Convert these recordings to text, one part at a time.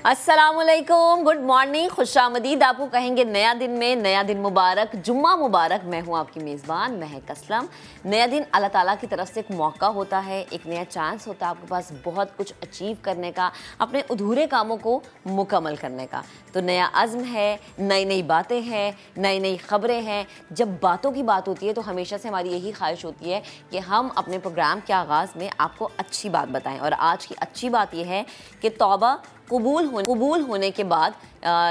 अस्सलामुअलैकुम, good morning, खुशामदीद। आपको कहेंगे नया दिन में नया दिन मुबारक, जुम्मा मुबारक। मैं हूँ आपकी मेज़बान महक असलम। नया दिन अल्लाह ताला की तरफ से एक मौका होता है, एक नया चांस होता है आपके पास बहुत कुछ अचीव करने का, अपने अधूरे कामों को मुकम्मल करने का। तो नया अज़्म है, नई नई बातें हैं, नई नई ख़बरें हैं। जब बातों की बात होती है तो हमेशा से हमारी यही ख्वाहिश होती है कि हम अपने प्रोग्राम के आगाज़ में आपको अच्छी बात बताएं। और आज की अच्छी बात यह है कि तौबा कबूल होने के बाद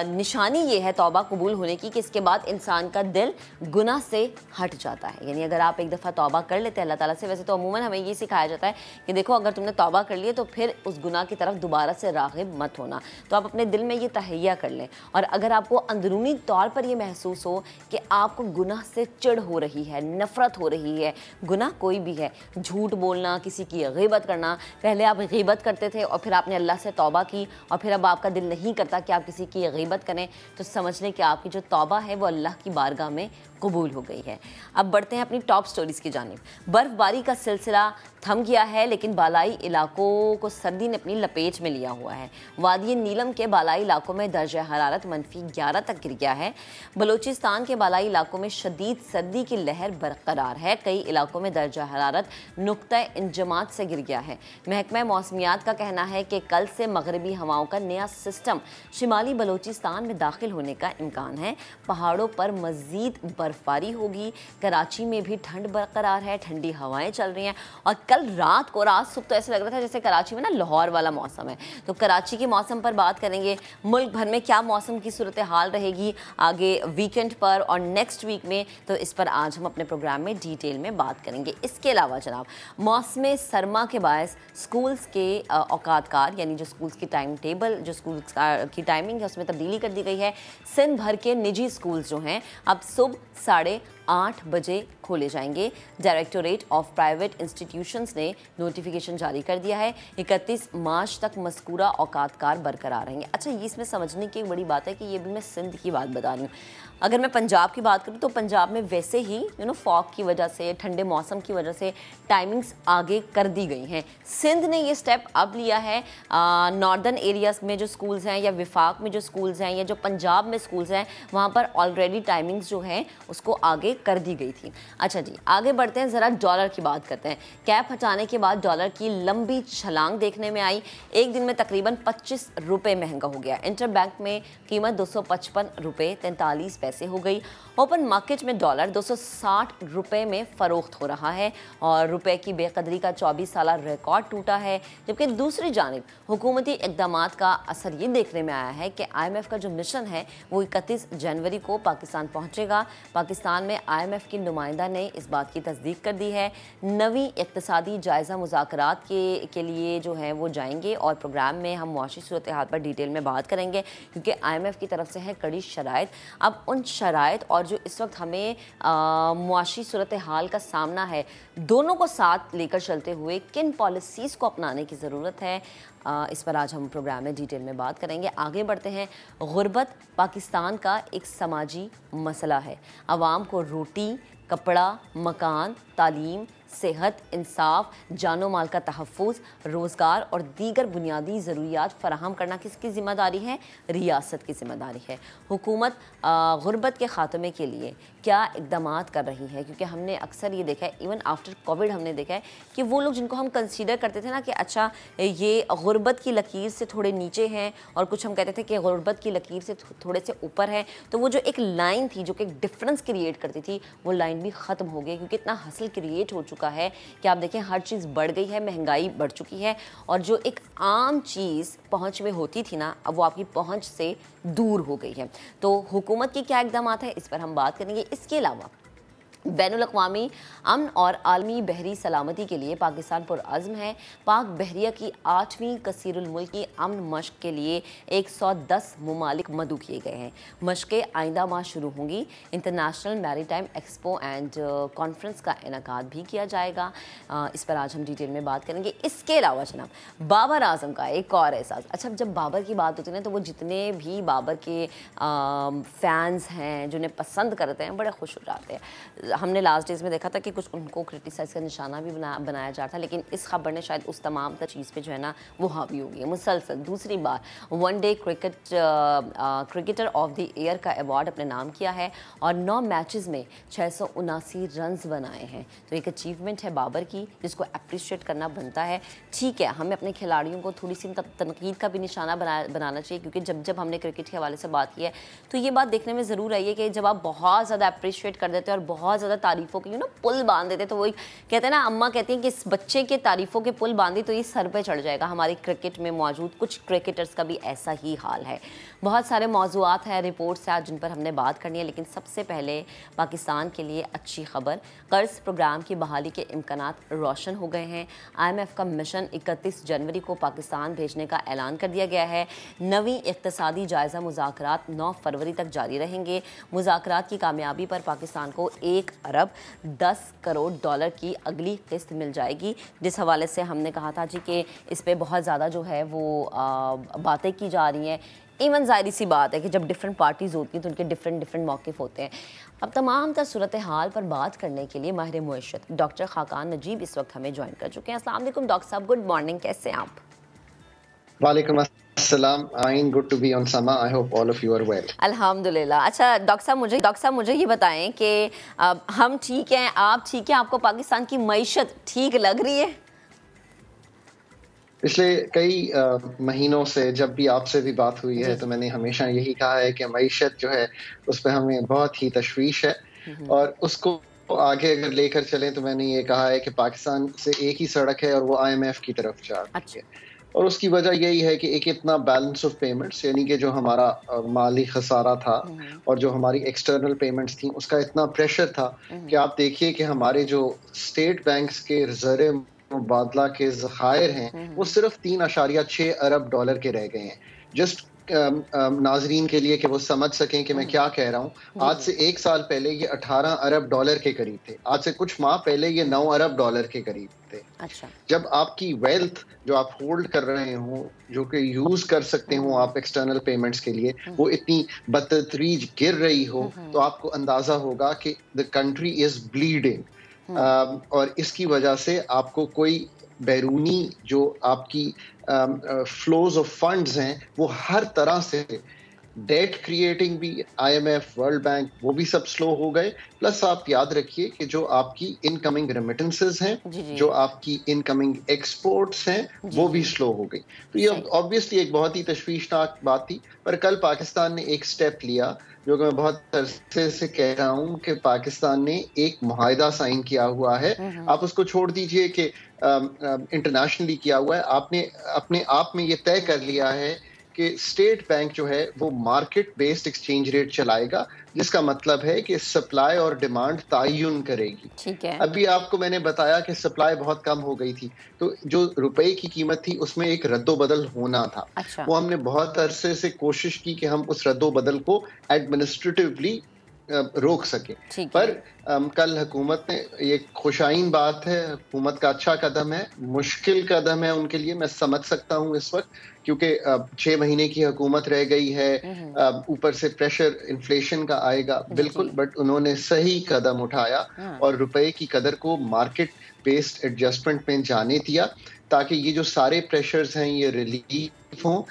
निशानी ये है तौबा कबूल होने की कि इसके बाद इंसान का दिल गुनाह से हट जाता है। यानी अगर आप एक दफ़ा तौबा कर लेते हैं अल्लाह ताला से, वैसे तो अमूमन हमें ये सिखाया जाता है कि देखो अगर तुमने तौबा कर लिया तो फिर उस गुनाह की तरफ दोबारा से राग़िब मत होना। तो आप अपने दिल में ये तहैया कर लें। और अगर आपको अंदरूनी तौर पर ये महसूस हो कि आपको गुनाह से चिढ़ हो रही है, नफ़रत हो रही है, गुनाह कोई भी है, झूठ बोलना, किसी की ग़ीबत करना, पहले आप ग़ीबत करते थे और फिर आपने अल्लाह से तौबा की और फिर अब आपका दिल नहीं करता कि आप किसी की ग़ीबत करें, तो समझ लें कि आपकी जो तौबा है वो अल्लाह की बारगाह में कबूल हो गई है। अब बढ़ते हैं अपनी टॉप स्टोरीज़ की जानिब। बर्फ़बारी का सिलसिला थम गया है लेकिन बालाई इलाकों को सर्दी ने अपनी लपेट में लिया हुआ है। वादी नीलम के बालाई इलाकों में दर्जा हरारत -11 तक गिर गया है। बलूचिस्तान के बालाई इलाकों में शदीद सर्दी की लहर बरकरार है। कई इलाकों में दर्जा हरारत नुक्ता इंजमात से गिर गया है। महकमा मौसमियात का कहना है कि कल से मगरबी हवाओं का नया सिस्टम शिमाली बलूचिस्तान में दाखिल होने का इम्कान है। पहाड़ों पर मज़ीद बर्फबारी होगी। कराची में भी ठंड बरकरार है, ठंडी हवाएं चल रही हैं। और कल रात सुबह तो ऐसा लग रहा था जैसे कराची में ना लाहौर वाला मौसम है। तो कराची के मौसम पर बात करेंगे, मुल्क भर में क्या मौसम की सूरत हाल रहेगी आगे वीकेंड पर और नेक्स्ट वीक में, तो इस पर आज हम अपने प्रोग्राम में डिटेल में बात करेंगे। इसके अलावा जनाब मौसम सरमा के बायस स्कूल्स के औकातकार यानी जो स्कूल्स की टाइम टेबल, जो स्कूल्स की टाइमिंग है उसमें तब्दीली कर दी गई है। सिंध भर के निजी स्कूल्स जो हैं अब सुबह 8:30 बजे खोले जाएंगे। डायरेक्टोरेट ऑफ प्राइवेट इंस्टीट्यूशंस ने नोटिफिकेशन जारी कर दिया है। 31 मार्च तक मज़कूरा औकातकार बरकरार रहेंगे। अच्छा, ये इसमें समझने की एक बड़ी बात है कि ये भी मैं सिंध की बात बता रही हूँ। अगर मैं पंजाब की बात करूँ तो पंजाब में वैसे ही फॉग की वजह से, ठंडे मौसम की वजह से टाइमिंग्स आगे कर दी गई हैं। सिंध ने ये स्टेप अब लिया है। नॉर्दर्न एरियाज़ में जो स्कूल्स हैं या विफाक में जो स्कूल्स हैं या जो पंजाब में स्कूल्स हैं वहाँ पर ऑलरेडी टाइमिंग्स जो हैं उसको आगे कर दी गई थी। अच्छा जी, आगे बढ़ते हैं, ज़रा डॉलर की बात करते हैं। कैप हटाने के बाद डॉलर की लंबी छलांग देखने में आई। एक दिन में तकरीबन 25 रुपये महंगा हो गया। इंटर बैंक में कीमत 255 रुपये 43 पैसे हो गई। ओपन मार्केट में डॉलर 260 रुपये में फ़रोख्त हो रहा है और रुपए की बेकदरी का 24 साल रिकॉर्ड टूटा है। जबकि दूसरी जानिब हुकूमती इक़दामात का असर ये देखने में आया है कि IMF का जो मिशन है वो 31 जनवरी को पाकिस्तान पहुँचेगा। पाकिस्तान में IMF की नुमाइंदा ने इस बात की तस्दीक कर दी है। नवी इक़्तिसादी जायज़ा मुज़ाकरात के लिए जो है वो जाएंगे और प्रोग्राम में हम मुआशी सूरत हाल पर डिटेल में बात करेंगे क्योंकि IMF की तरफ से है कड़ी शराइत। अब उन शराइत और जो इस वक्त हमें मुआशी सूरत हाल का सामना है, दोनों को साथ लेकर चलते हुए किन पॉलिसीज़ को अपनाने की ज़रूरत है, इस पर आज हम प्रोग्राम में डिटेल में बात करेंगे। आगे बढ़ते हैं। गुर्बत पाकिस्तान का एक समाजी मसला है। आवाम को रोटी, कपड़ा, मकान, तालीम, सेहत, इंसाफ, जानो माल का तहफ़्फ़ुज़, रोज़गार और दीगर बुनियादी ज़रूरियात फ़राहम करना किसकी ज़िम्मेदारी है? रियासत की ज़िम्मेदारी है। हुकूमत गुर्बत के ख़ात्मे के लिए क्या इक़दामात कर रही है? क्योंकि हमने अक्सर ये देखा है, इवन आफ्टर कोविड हमने देखा है कि वो लोग जिनको हम कंसीडर करते थे ना कि अच्छा ये गुर्बत की लकीर से थोड़े नीचे हैं और कुछ हम कहते थे कि गुर्बत की लकीर से थोड़े से ऊपर हैं, तो वो जो एक लाइन थी जो कि एक डिफरेंस क्रिएट करती थी वो लाइन भी ख़त्म हो गई क्योंकि इतना हसल क्रिएट हो चुका है कि आप देखें हर चीज़ बढ़ गई है, महंगाई बढ़ चुकी है और जो एक आम चीज़ पहुंच में होती थी ना अब वो आपकी पहुंच से दूर हो गई है। तो हुकूमत की क्या इक़दामात है इस पर हम बात करेंगे। इसके अलावा बैनुल-अक़वामी अमन और आलमी बहरी सलामती के लिए पाकिस्तान पुरअज़्म है। पाक बहरिया की 8वीं कसीरुल मुल्की अमन मश्क के लिए 110 ममालिक मदऊ किए गए हैं। मश्क़ें आइंदा माह शुरू होंगी। International maritime expo and conference का इनेकाद भी किया जाएगा। इस पर आज हम डिटेल में बात करेंगे। इसके अलावा जनाब बाबर आज़म का एक और एहसास। अच्छा, जब बाबर की बात होती है ना तो वो जितने भी बाबर के फ़ैन्स हैं जिन्हें पसंद करते हैं बड़े खुश हो जाते हैं। हमने लास्ट डेज में देखा था कि कुछ उनको क्रिटिसाइज़ का निशाना भी बनाया जा रहा था, लेकिन इस खबर ने शायद उस तमाम चीज़ पे जो है ना वो हावी हो गई है मुसलसल। दूसरी बार one day cricketer of the year का अवार्ड अपने नाम किया है और 9 मैचेस में 679 रन्स बनाए हैं। तो एक अचीवमेंट है बाबर की, जिसको अप्रिशिएट करना बनता है। ठीक है, हमें अपने खिलाड़ियों को थोड़ी सी तनकीद का भी निशाना बनाना चाहिए, क्योंकि जब हमने क्रिकेट के हवाले से बात की है तो ये बात देखने में ज़रूर आई है कि जब आप बहुत ज़्यादा अप्रिशिएट कर देते हैं और बहुत ज़्यादा तारीफ़ों की पुल बांध देते, तो वही कहते हैं ना, अम्मा कहती हैं कि इस बच्चे के तारीफ़ों के पुल बांधी तो ये सर पे चढ़ जाएगा। हमारी क्रिकेट में मौजूद कुछ क्रिकेटर्स का भी ऐसा ही हाल है। बहुत सारे मौज़ूआत हैं, रिपोर्ट्स हैं जिन पर हमने बात करनी है, लेकिन सबसे पहले पाकिस्तान के लिए अच्छी खबर, कर्ज प्रोग्राम की बहाली के इम्कानात रोशन हो गए हैं। IMF का मिशन 31 जनवरी को पाकिस्तान भेजने का ऐलान कर दिया गया है। नवी इक़्तिसादी जायज़ा मुज़ाकरात 9 फरवरी तक जारी रहेंगे। मुज़ाकरात की कामयाबी पर पाकिस्तान को 1 अरब 10 करोड़ डॉलर की अगली किस्त मिल जाएगी, जिस हवाले से हमने कहा था जी कि इस पर बहुत ज़्यादा जो है वो बातें की जा रही हैं। इवन ज़ाहिर सी बात है कि जब डिफरेंट पार्टीज़ होती हैं तो उनके डिफरेंट मौक़िफ़ होते हैं। अब तमाम सूरत हाल पर बात करने के लिए माहिर मुआशरत डॉक्टर खाकान नजीब इस वक्त हमें ज्वाइन कर चुके हैं। अस्सलाम वालेकुम डॉक्टर साहब, गुड मॉर्निंग, कैसे हैं आप? वालेकुम अस्सलाम, आइन, good to be on Samaa, I hope all of you are well. अल्हम्दुलिल्लाह। अच्छा डॉक्टर साहब मुझे ये बताएं कि हम ठीक हैं, आप ठीक हैं, आपको पाकिस्तान की मईशत ठीक लग रही है? पिछले कई महीनों से जब भी आपसे भी बात हुई है तो मैंने हमेशा यही कहा है कि मईशत जो है उस पर हमें बहुत ही तशवीश है, और उसको आगे अगर लेकर चलें तो मैंने ये कहा है कि पाकिस्तान से एक ही सड़क है और वो IMF की तरफ जा रही है। और उसकी वजह यही है कि एक इतना बैलेंस ऑफ पेमेंट्स, यानी कि जो हमारा माली खसारा था और जो हमारी एक्सटर्नल पेमेंट्स थी उसका इतना प्रेशर था कि आप देखिए कि हमारे जो स्टेट बैंक्स के रिजर्व मुबादला के ज़खायर हैं वो सिर्फ 3.6 अरब डॉलर के रह गए हैं। जस्ट नाजरीन के लिए कि वो समझ सकें कि मैं क्या कह रहा हूँ, आज से 1 साल पहले ये 18 अरब डॉलर के करीब थे, आज से कुछ माह पहले ये 9 अरब डॉलर के करीब थे। अच्छा। जब आपकी वेल्थ जो आप होल्ड कर रहे हो, जो कि यूज कर सकते हो आप एक्सटर्नल पेमेंट्स के लिए, वो इतनी बदतरीज गिर रही हो तो आपको अंदाजा होगा कि द कंट्री इज ब्लीडिंग। और इसकी वजह से आपको कोई बैरूनी जो आपकी फ्लोज ऑफ फंड्स हैं वो हर तरह से, डेट क्रिएटिंग भी, IMF, वर्ल्ड बैंक, वो भी सब स्लो हो गए। प्लस आप याद रखिए कि जो आपकी इनकमिंग रेमिटेंसेस हैं, जो आपकी इनकमिंग एक्सपोर्ट्स हैं, वो भी स्लो हो गई। तो ये ऑब्वियसली एक बहुत ही तशवीशनाक बात थी। पर कल पाकिस्तान ने एक स्टेप लिया जो कि मैं बहुत अरसे से कह रहा हूँ कि पाकिस्तान ने एक मुआहिदा साइन किया हुआ है। आप उसको छोड़ दीजिए कि इंटरनेशनली किया हुआ है, आपने अपने आप में ये तय कर लिया है कि स्टेट बैंक जो है वो मार्केट बेस्ड एक्सचेंज रेट चलाएगा, जिसका मतलब है कि सप्लाई और डिमांड तायुन करेगी। ठीक है। अभी आपको मैंने बताया कि सप्लाई बहुत कम हो गई थी, तो जो रुपए की कीमत थी उसमें एक रद्दोबदल होना था। अच्छा। वो हमने बहुत अरसे से कोशिश की कि हम उस रद्दोबदल को एडमिनिस्ट्रेटिवली रोक सके। पर कल हुकूमत ने, ये खुशाइन बात है, हुकूमत का अच्छा कदम है, मुश्किल कदम है उनके लिए, मैं समझ सकता हूँ इस वक्त, क्योंकि 6 महीने की हुकूमत रह गई है, ऊपर से प्रेशर इन्फ्लेशन का आएगा, बिल्कुल, बट उन्होंने सही कदम उठाया और रुपए की कदर को मार्केट बेस्ड एडजस्टमेंट में जाने दिया, ताकि ये जो सारे प्रेशर्स हैं ये रिलीफ हों।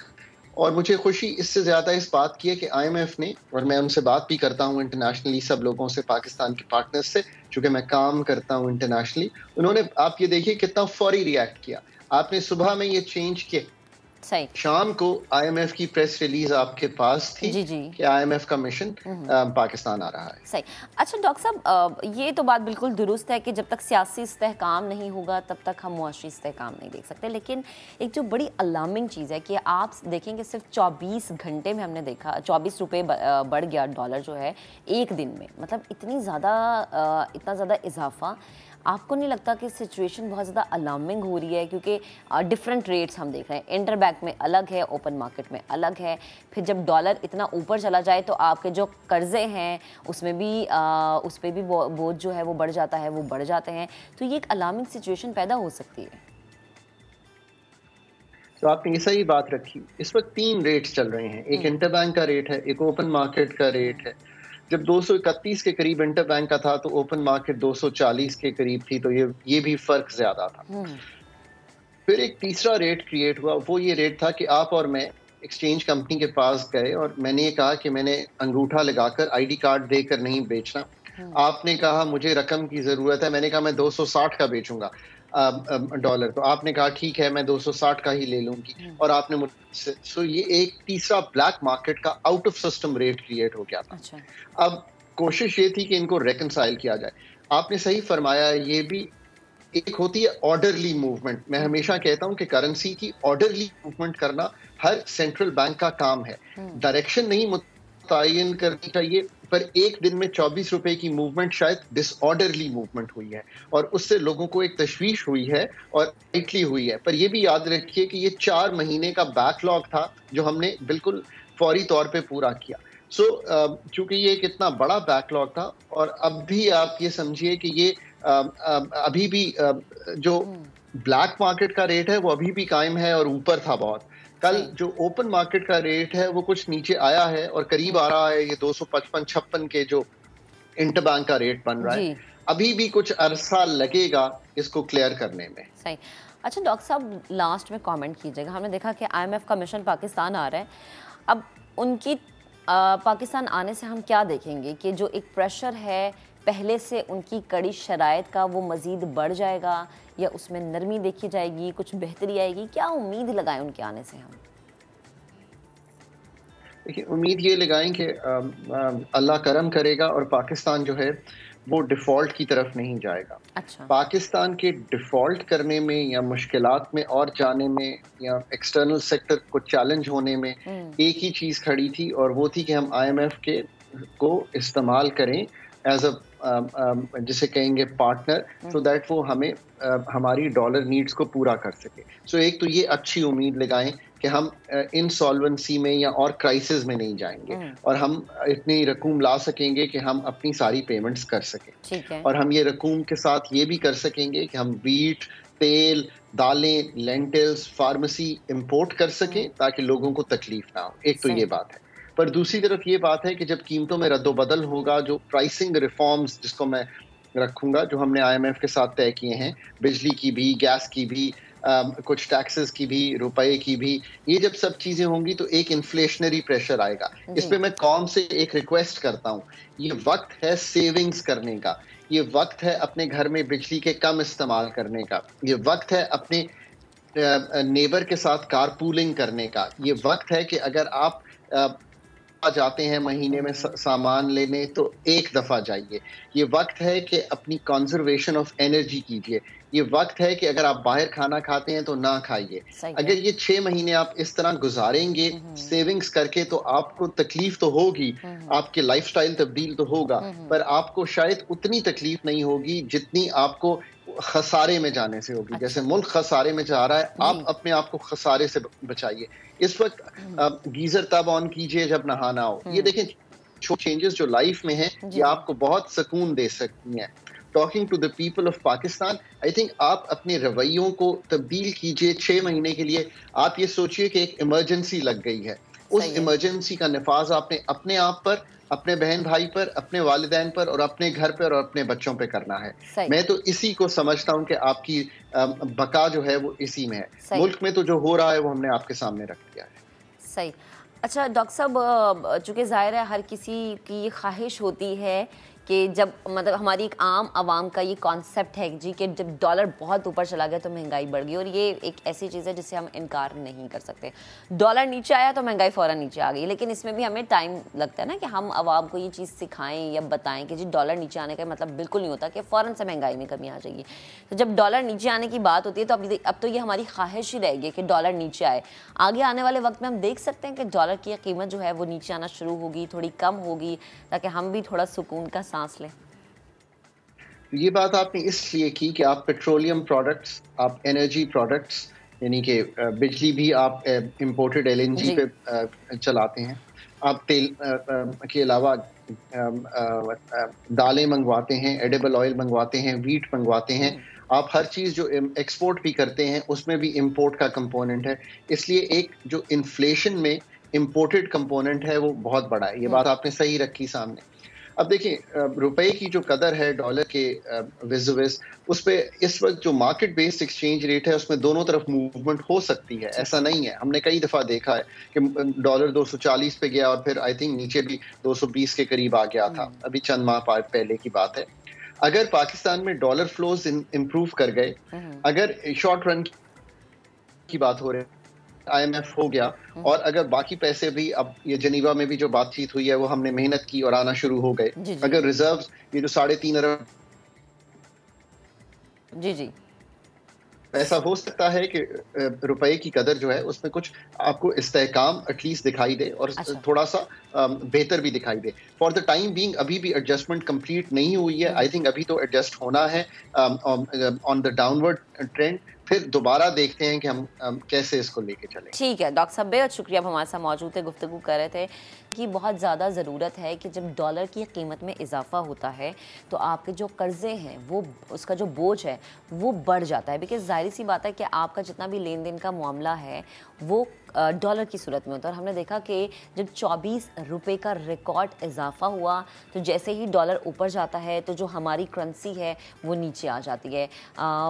और मुझे खुशी इससे ज्यादा इस बात की है कि IMF ने, और मैं उनसे बात भी करता हूँ इंटरनेशनली, सब लोगों से, पाकिस्तान के पार्टनर्स से, चूंकि मैं काम करता हूँ इंटरनेशनली, उन्होंने, आप ये देखिए कितना फौरी रिएक्ट किया। आपने सुबह में ये चेंज किए, सही, शाम को IMF की प्रेस रिलीज आपके पास थी कि IMF का मिशन पाकिस्तान आ रहा है। सही। अच्छा डॉक्टर साहब, ये तो बात बिल्कुल दुरुस्त है कि जब तक सियासी इस्तेहकाम नहीं होगा तब तक हम मुआशी इस्तेहकाम नहीं देख सकते, लेकिन एक जो बड़ी अलार्मिंग चीज़ है कि आप देखेंगे सिर्फ 24 घंटे में हमने देखा 24 रुपये बढ़ गया डॉलर जो है एक दिन में, मतलब इतना ज़्यादा इजाफा। आपको नहीं लगता कि सिचुएशन बहुत ज़्यादा अलार्मिंग हो रही है, क्योंकि डिफरेंट रेट्स हम देख रहे हैं, इंटर बैंक में अलग है, ओपन मार्केट में अलग है, फिर जब डॉलर इतना ऊपर चला जाए तो आपके जो कर्जे हैं उसमें भी उस पर भी बोझ जो है वो बढ़ जाता है, वो बढ़ जाते हैं, तो ये एक अलार्मिंग सिचुएशन पैदा हो सकती है। तो आपने ये सही बात रखी। इस वक्त 3 रेट्स चल रहे हैं, एक इंटर बैंक का रेट है, एक ओपन मार्केट का रेट है। जब 231 के करीब इंटरबैंक का था तो ओपन मार्केट 240 के करीब थी, तो ये भी फर्क ज्यादा था। फिर एक तीसरा रेट क्रिएट हुआ, वो ये रेट था कि आप और मैं एक्सचेंज कंपनी के पास गए और मैंने ये कहा कि मैंने अंगूठा लगाकर आईडी कार्ड देकर नहीं बेचना। आपने कहा मुझे रकम की जरूरत है, मैंने कहा मैं 260 का बेचूंगा डॉलर, तो आपने कहा ठीक है मैं 260 का ही ले लूंगी, और आपने मुझसे, सो ये एक तीसरा ब्लैक मार्केट का out of system rate create हो गया था। अच्छा। अब कोशिश ये थी कि इनको रेकनसाइल किया जाए। आपने सही फरमाया, ये भी एक होती है ऑर्डरली मूवमेंट। मैं हमेशा कहता हूं कि करेंसी की ऑर्डरली मूवमेंट करना हर सेंट्रल बैंक का काम है। डायरेक्शन नहीं मुतय्यन करनी चाहिए, पर एक दिन में 24 रुपए की मूवमेंट शायद डिसऑर्डरली मूवमेंट हुई है और उससे लोगों को एक तशवीश हुई है और राइटली हुई है। पर यह भी याद रखिए कि ये 4 महीने का बैकलॉग था जो हमने बिल्कुल फौरी तौर पे पूरा किया। चूंकि ये एक इतना बड़ा बैकलॉग था, और अब भी आप ये समझिए कि ये अभी भी जो ब्लैक मार्केट का रेट है वो अभी भी कायम है और ऊपर था बहुत। कल जो ओपन मार्केट का रेट है वो कुछ नीचे आया है और करीब आ रहा है ये 255-56 के जो इंटरबैंक का रेट बन रहा है। अभी भी कुछ अरसा लगेगा इसको क्लियर करने में। सही। अच्छा डॉक्टर साहब, लास्ट में कमेंट कीजिएगा, हमने देखा कि IMF का मिशन पाकिस्तान आ रहा है। अब उनकी पाकिस्तान आने से हम क्या देखेंगे कि जो एक प्रेशर है पहले से उनकी कड़ी शराइत का, वो मज़ीद बढ़ जाएगा या उसमें नरमी देखी जाएगी, कुछ बेहतरी आएगी? क्या उम्मीद लगाएं उनके आने से हम? देखिए, उम्मीद ये लगाएं कि अल्लाह करम करेगा और पाकिस्तान जो है वो डिफ़ॉल्ट की तरफ नहीं जाएगा। अच्छा। पाकिस्तान के डिफ़ॉल्ट करने में या मुश्किलात में और जाने में या एक्सटर्नल सेक्टर को चैलेंज होने में एक ही चीज़ खड़ी थी, और वो थी कि हम IMF को इस्तेमाल करें एज जिसे कहेंगे पार्टनर, सो दैट वो हमें हमारी डॉलर नीड्स को पूरा कर सके। सो एक तो ये अच्छी उम्मीद लगाएं कि हम इंसॉल्वेंसी में या और क्राइसिस में नहीं जाएंगे और हम इतनी रकूम ला सकेंगे कि हम अपनी सारी पेमेंट्स कर सकें। ठीक है। और हम ये रकूम के साथ ये भी कर सकेंगे कि हम वीट, तेल, दालें, लेंटिल्स, फार्मेसी इंपोर्ट कर सकें ताकि लोगों को तकलीफ ना हो। एक तो ये बात है। पर दूसरी तरफ ये बात है कि जब कीमतों में रद्दोबदल होगा, जो प्राइसिंग रिफॉर्म्स जिसको मैं रखूंगा, जो हमने IMF के साथ तय किए हैं, बिजली की भी, गैस की भी, कुछ टैक्सेस की भी, रुपए की भी, ये जब सब चीजें होंगी तो एक इन्फ्लेशनरी प्रेशर आएगा। इस पे मैं कौम से एक रिक्वेस्ट करता हूँ, ये वक्त है सेविंग्स करने का, ये वक्त है अपने घर में बिजली के कम इस्तेमाल करने का, ये वक्त है अपने नेबर के साथ कारपूलिंग करने का, ये वक्त है कि अगर आप जाते हैं महीने में सामान लेने तो एक दफा जाइए, ये वक्त है कि अपनी कंजर्वेशन ऑफ एनर्जी कीजिए, ये वक्त है कि अगर आप बाहर खाना खाते हैं तो ना खाइए। अगर ये 6 महीने आप इस तरह गुजारेंगे सेविंग्स करके तो आपको तकलीफ तो होगी, आपके लाइफस्टाइल तब्दील तो होगा, पर आपको शायद उतनी तकलीफ नहीं होगी जितनी आपको खसारे में जाने से होगी। जैसे मुल्क खसारे में जा रहा है, आप अपने आप को खसारे से बचाइए। इस वक्त गीजर तब ऑन कीजिए जब नहाना हो। ये देखें छोटे चेंजेस जो लाइफ में हैं, ये आपको बहुत सुकून दे सकती हैं। Talking to the people of Pakistan, I think आप अपने रवैयों को तब्दील कीजिए 6 महीने के लिए। आप ये सोचिए कि एक इमरजेंसी लग गई है, उस इमरजेंसी का नफाज आपने अपने आप पर, अपने बहन भाई पर, अपने वालिदैन पर और अपने घर पर और अपने बच्चों पे करना है। मैं तो इसी को समझता हूँ कि आपकी बका जो है वो इसी में है। मुल्क में तो जो हो रहा है वो हमने आपके सामने रख दिया है। सही। अच्छा डॉक्टर साहब, चूँकि ज़ाहिर है हर किसी की ख्वाहिश होती है कि जब मतलब हमारी एक आम आवाम का ये कॉन्सेप्ट है जी कि जब डॉलर बहुत ऊपर चला गया तो महंगाई बढ़ गई, और ये एक ऐसी चीज़ है जिसे हम इनकार नहीं कर सकते। डॉलर नीचे आया तो महंगाई फ़ौरन नीचे आ गई, लेकिन इसमें भी हमें टाइम लगता है ना कि हम आवाम को ये चीज़ सिखाएं या बताएं कि जी डॉलर नीचे आने का मतलब बिल्कुल नहीं होता कि फ़ौरन से महंगाई में कमी आ जाएगी। तो जब डॉलर नीचे आने की बात होती है तो अब तो ये हमारी ख्वाहिश ही रहेगी कि डॉलर नीचे आए। आगे आने वाले वक्त में हम देख सकते हैं कि डॉलर की कीमत जो है वो नीचे आना शुरू होगी, थोड़ी कम होगी, ताकि हम भी थोड़ा सुकून का सांस लें। ये बात आपने इसलिए की कि आप पेट्रोलियम प्रोडक्ट्स, आप एनर्जी प्रोडक्ट्स, यानी कि बिजली भी आप इंपोर्टेड LNG पे चलाते हैं, आप तेल के अलावा दालें मंगवाते हैं, एडिबल ऑयल मंगवाते हैं, वीट मंगवाते हैं, आप हर चीज़ जो एक्सपोर्ट भी करते हैं उसमें भी इंपोर्ट का कंपोनेंट है। इसलिए एक जो इन्फ्लेशन में इंपोर्टेड कंपोनेंट है वो बहुत बड़ा है। ये बात आपने सही रखी सामने। अब देखिए रुपए की जो कदर है डॉलर के विज़ उस पे इस वक्त जो मार्केट बेस्ड एक्सचेंज रेट है उसमें दोनों तरफ मूवमेंट हो सकती है, ऐसा नहीं है। हमने कई दफा देखा है कि डॉलर 240 पे गया और फिर आई थिंक नीचे भी 220 के करीब आ गया था, अभी चंद माह पहले की बात है। अगर पाकिस्तान में डॉलर फ्लोज इंप्रूव कर गए, अगर शॉर्ट रन की बात हो रही है, IMF हो गया, और अगर बाकी पैसे भी, अब ये जनीवा में भी जो बातचीत हुई है वो हमने मेहनत की और आना शुरू हो गए, अगर रिजर्व्स ये जो 3.5 अरब जी ऐसा हो सकता है कि रुपए की कदर जो है उसमें कुछ आपको इस्तेहकाम एटलीस्ट दिखाई दे और थोड़ा सा बेहतर भी दिखाई दे। फॉर द टाइम बीइंग अभी भी एडजस्टमेंट कंप्लीट नहीं हुई है। आई थिंक अभी तो एडजस्ट होना है ऑन द डाउनवर्ड ट्रेंड, फिर दोबारा देखते हैं कि हम कैसे इसको लेके चलें। ठीक है डॉक्टर साहब, बेहद शुक्रिया, आप हमारे साथ मौजूद थे, गुफ्तगू कर रहे थे कि बहुत ज़्यादा ज़रूरत है कि जब डॉलर की कीमत में इजाफा होता है तो आपके जो कर्ज़े हैं वो, उसका जो बोझ है वो बढ़ जाता है। बिकॉज जाहिर सी बात है कि आपका जितना भी लेन देन का मामला है वो डॉलर की सूरत में होता है। और हमने देखा कि जब 24 रुपये का रिकॉर्ड इजाफा हुआ तो जैसे ही डॉलर ऊपर जाता है तो जो हमारी करेंसी है वो नीचे आ जाती है।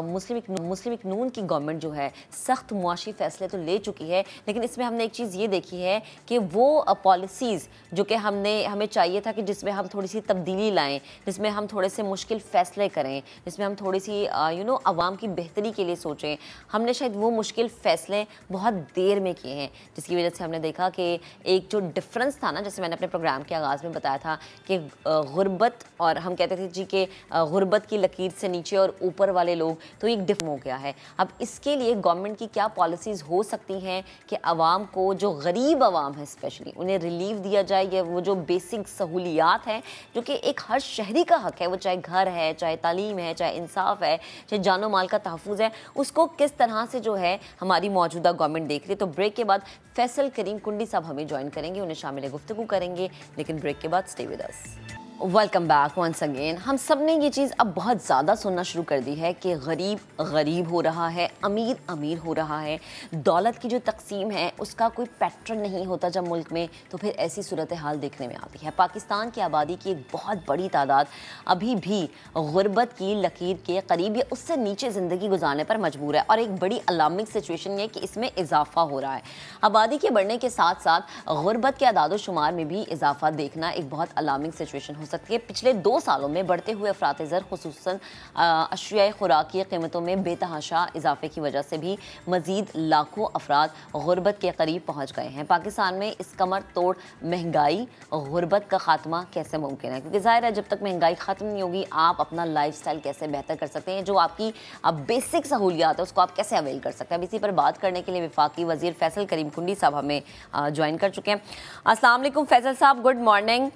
मुस्लिम लीग नून की गवर्नमेंट जो है सख्त मुआशी फैसले तो ले चुकी है, लेकिन इसमें हमने एक चीज़ ये देखी है कि वो पॉलिसीज़ जो कि हमें चाहिए था कि जिसमें हम थोड़ी सी तब्दीली लाएँ, जिसमें हम थोड़े से मुश्किल फ़ैसले करें, जिसमें हम थोड़ी सी आवाम की बेहतरी के लिए सोचें, हमने शायद वो मुश्किल फ़ैसले बहुत देर में किए हैं, जिसकी वजह से हमने देखा कि एक जो डिफरेंस था ना, जैसे मैंने अपने प्रोग्राम के आगाज़ में बताया था कि गुर्बत, और हम कहते थे जी कि गुर्बत की लकीर से नीचे और ऊपर वाले लोग, तो एक डिफरेंस हो गया है। अब इसके लिए गवर्नमेंट की क्या पॉलिसीज़ हो सकती हैं कि आवाम को, जो गरीब आवाम है स्पेशली, उन्हें रिलीफ दिया जाए, या वो जो बेसिक सहूलियात हैं जो कि एक हर शहरी का हक है, वो चाहे घर है, चाहे तालीम है, चाहे इंसाफ है, चाहे जानो माल का तहफ़्फ़ुज़ है, उसको किस तरह से जो है हमारी मौजूदा गवर्नमेंट देख रही है। तो ब्रेक के बाद फैसल करीम कुंडी साहब हमें ज्वाइन करेंगे, उन्हें शामिल गुफ्तगू करेंगे, लेकिन ब्रेक के बाद stay with us. Welcome back once again. हम सब ने ये चीज़ अब बहुत ज़्यादा सुनना शुरू कर दी है कि गरीब गरीब हो रहा है, अमीर अमीर हो रहा है। दौलत की जो तकसीम है उसका कोई पैटर्न नहीं होता जब मुल्क में, तो फिर ऐसी सूरत हाल देखने में आती है। पाकिस्तान की आबादी की एक बहुत बड़ी तादाद अभी भी गुर्बत की लकीर के करीब या उससे नीचे ज़िंदगी गुजारने पर मजबूर है, और एक बड़ी अलार्मिंग सिचुएशन है कि इसमें इजाफा हो रहा है। आबादी के बढ़ने के साथ साथ गुर्बत के अदाद शुमार में भी इजाफा देखना एक बहुत अलार्मिंग सिचुएशन हो सकती है। पिछले 2 सालों में बढ़ते हुए अफरात-ए-ज़र, खुसूसन अशियाए खुराक की कीमतों में बेतहाशा इजाफे की वजह से भी मजीद लाखों अफराद गुर्बत के करीब पहुँच गए हैं। पाकिस्तान में इस कमर तोड़ महंगाई, गुर्बत का खात्मा कैसे मुमकिन है? क्योंकि ज़ाहिर है जब तक महंगाई ख़त्म नहीं होगी आप अपना लाइफ स्टाइल कैसे बेहतर कर सकते हैं, जो आपकी बेसिक सहूलियात है उसको आप कैसे अवेल कर सकते हैं। अब इसी पर बात करने के लिए वफाकी वज़ीर फैसल करीम कुंडी साहब हमें ज्वाइन कर चुके हैं। अस्सलाम वालेकुम फैसल साहब, गुड मॉर्निंग,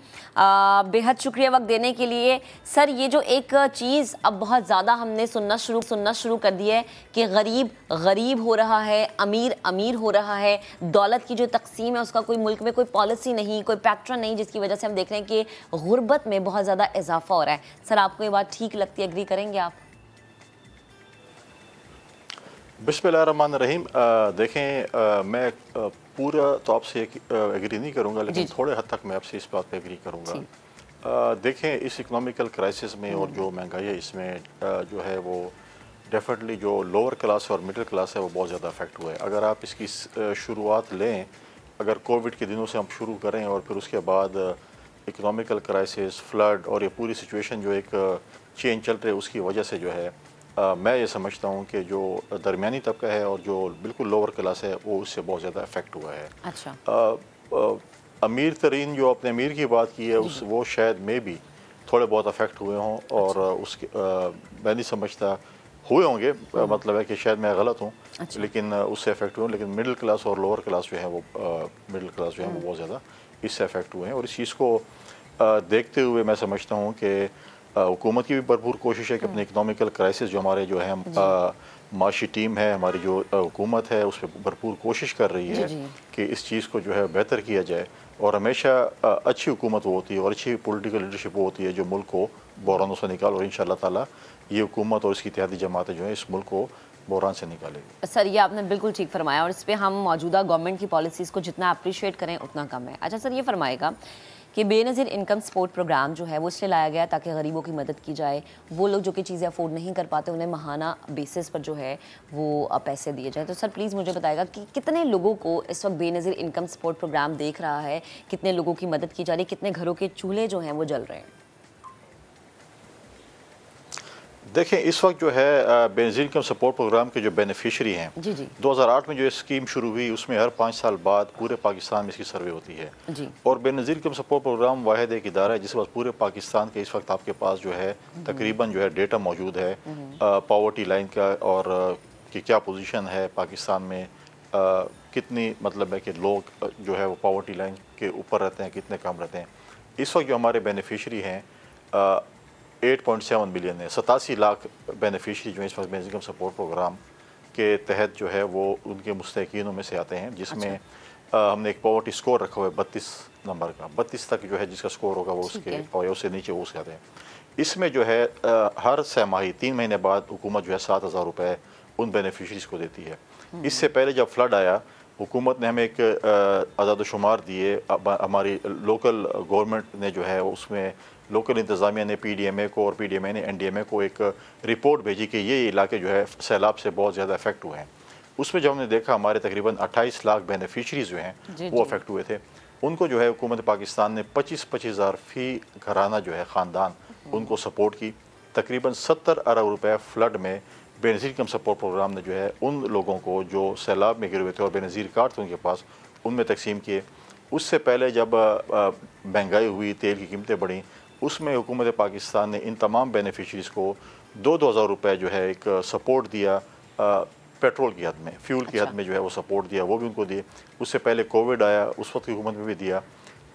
बेहद शुक्रिया वक्त देने के लिए। सर, ये जो एक चीज़ अब बहुत ज़्यादा हमने सुनना शुरू कर दी है कि गरीब गरीब हो रहा है, अमीर अमीर हो रहा है, दौलत की जो तकसीम है उसका कोई मुल्क में कोई पॉलिसी नहीं, कोई पैटर्न नहीं, जिसकी वजह से हम देख रहे हैं कि गुर्बत में बहुत ज़्यादा इजाफा हो रहा है। सर, आपको ये बात ठीक लगती है, एग्री करेंगे आप? बिस्मिल्लाहिर्रहमानिर्रहीम। देखें, मैं पूरा तो आपसे एग्री नहीं करूँगा, लेकिन थोड़े हद तक मैं आपसे इस बात पे एग्री करूँगा। देखें, इस इकोनॉमिकल क्राइसिस में और जो महंगाई है इसमें जो है वो डेफिनेटली जो लोअर क्लास और मिडिल क्लास है वो बहुत ज़्यादा अफेक्ट हुआ है। अगर आप इसकी शुरुआत लें, अगर कोविड के दिनों से हम शुरू करें और फिर उसके बाद इकोनॉमिकल क्राइसिस, फ्लड और ये पूरी सिचुएशन जो एक चेंज चल रही है उसकी वजह से जो है मैं ये समझता हूँ कि जो दरमियानी तबका है और जो बिल्कुल लोअर क्लास है वो उससे बहुत ज़्यादा अफेक्ट हुआ है। अच्छा। अमीर तरीन जो अपने अमीर की बात की है वो शायद में भी थोड़े बहुत अफेक्ट हुए हों, और उसके मैं नहीं समझता हुए होंगे, मतलब है कि शायद मैं गलत हूँ, लेकिन उससे अफेक्ट हुए। लेकिन मिडिल क्लास और लोअर क्लास जो है वो बहुत ज़्यादा इससे अफेक्ट हुए हैं। और इस चीज़ को देखते हुए मैं समझता हूँ कि हुकूमत की भी भरपूर कोशिश है कि अपने इकोनॉमिकल क्राइसिस जो हमारे जो है माशी टीम है, हमारी जो हुकूमत है उस पर भरपूर कोशिश कर रही है कि इस चीज़ को जो है बेहतर किया जाए। और हमेशा अच्छी हुकूमत वो होती है और अच्छी पॉलिटिकल लीडरशिप वो होती है जो मुल्क को बहरानों से निकाल, और इंशाअल्लाह ताला ये हुकूमत और इसकी इत्तेहादी जमातें जो है इस मुल्क को बहरान से निकालेगी। सर ये आपने बिल्कुल ठीक फरमाया और इस पर हम मौजूदा गवर्नमेंट की पॉलिसीज़ को जितना अप्रिशिएट करें उतना कम है। अच्छा सर, ये फरमाएगा कि बेनज़ीर इनकम सपोर्ट प्रोग्राम जो है वो इसलिए लाया गया ताकि गरीबों की मदद की जाए, वो लोग जो कि चीज़ें अफोर्ड नहीं कर पाते उन्हें माहाना बेसिस पर जो है वो पैसे दिए जाए। तो सर प्लीज़ मुझे बताएगा कि कितने लोगों को इस वक्त बेनज़ीर इनकम सपोर्ट प्रोग्राम देख रहा है, कितने लोगों की मदद की जा रही है, कितने घरों के चूल्हे जो हैं वो जल रहे हैं? देखें, इस वक्त जो है बेनज़ीर इनकम सपोर्ट प्रोग्राम के जो बेनिफिशरी हैं, जी जी 2008 में जो स्कीम शुरू हुई उसमें हर 5 साल बाद पूरे पाकिस्तान में इसकी सर्वे होती है जी और बेनज़ीर इनकम सपोर्ट प्रोग्राम वाहिद एक इदारा है जिसके पास पूरे पाकिस्तान के इस वक्त आपके पास जो है तकरीबन जो है डेटा मौजूद है पावर्टी लाइन का और कि क्या पोजीशन है पाकिस्तान में, कितनी मतलब है कि लोग जो है वो पावर्टी लाइन के ऊपर रहते हैं, कितने कम रहते हैं। इस वक्त जो हमारे बेनिफिशरी हैं 8.7 मिलियन है, 87 लाख बेनिफिशरी जो है इस वक्त बेनज़ीर इनकम सपोर्ट प्रोग्राम के तहत जो है वो उनके मुस्तहिकीनों में से आते हैं, जिसमें हमने एक पॉवर्टी स्कोर रखा हुआ है 32 नंबर का, 32 तक जो है जिसका स्कोर होगा वो उसके और उससे नीचे वो उसके आते हैं। इसमें जो है हर सहमाही 3 महीने बाद हुकूमत जो है 7,000 रुपये उन बेनिफिशरीज़ को देती है। इससे पहले जब फ्लड आया हुकूमत ने हमें एक अदाद-ओ-शुमार दिए, हमारी लोकल गवर्नमेंट ने जो है उसमें लोकल इंतज़ामिया ने PDMA को और PDMA ने NDMA को एक रिपोर्ट भेजी कि ये इलाके जो है सैलाब से बहुत ज़्यादा अफेक्ट हुए हैं। उसमें जब हमने देखा हमारे तकरीबन 28 लाख बेनिफिशरीज़ जो हैं वो अफेक्ट हुए थे, उनको जो है हुकूमत पाकिस्तान ने 25-25 हज़ार फ़ी घराना जो है ख़ानदान उनको सपोर्ट की। तकरीबन 70 अरब रुपये फ्लड में बेनज़ीर इनकम सपोर्ट प्रोग्राम ने जो है उन लोगों को जो सैलाब में गिरे हुए थे और बेनज़ीर कार्ड थे उनके पास, उनमें तकसीम किए। उससे पहले जब महंगाई हुई, तेल की कीमतें बढ़ी, उसमें हुकूमत पाकिस्तान ने इन तमाम बेनिफिशरीज़ को 2-2 हज़ार रुपये जो है एक सपोर्ट दिया, पेट्रोल की हद में, फ्यूल की हद में जो है वो सपोर्ट दिया, वो भी उनको दिए। उससे पहले कोविड आया, उस वक्त की हुकूमत में भी दिया।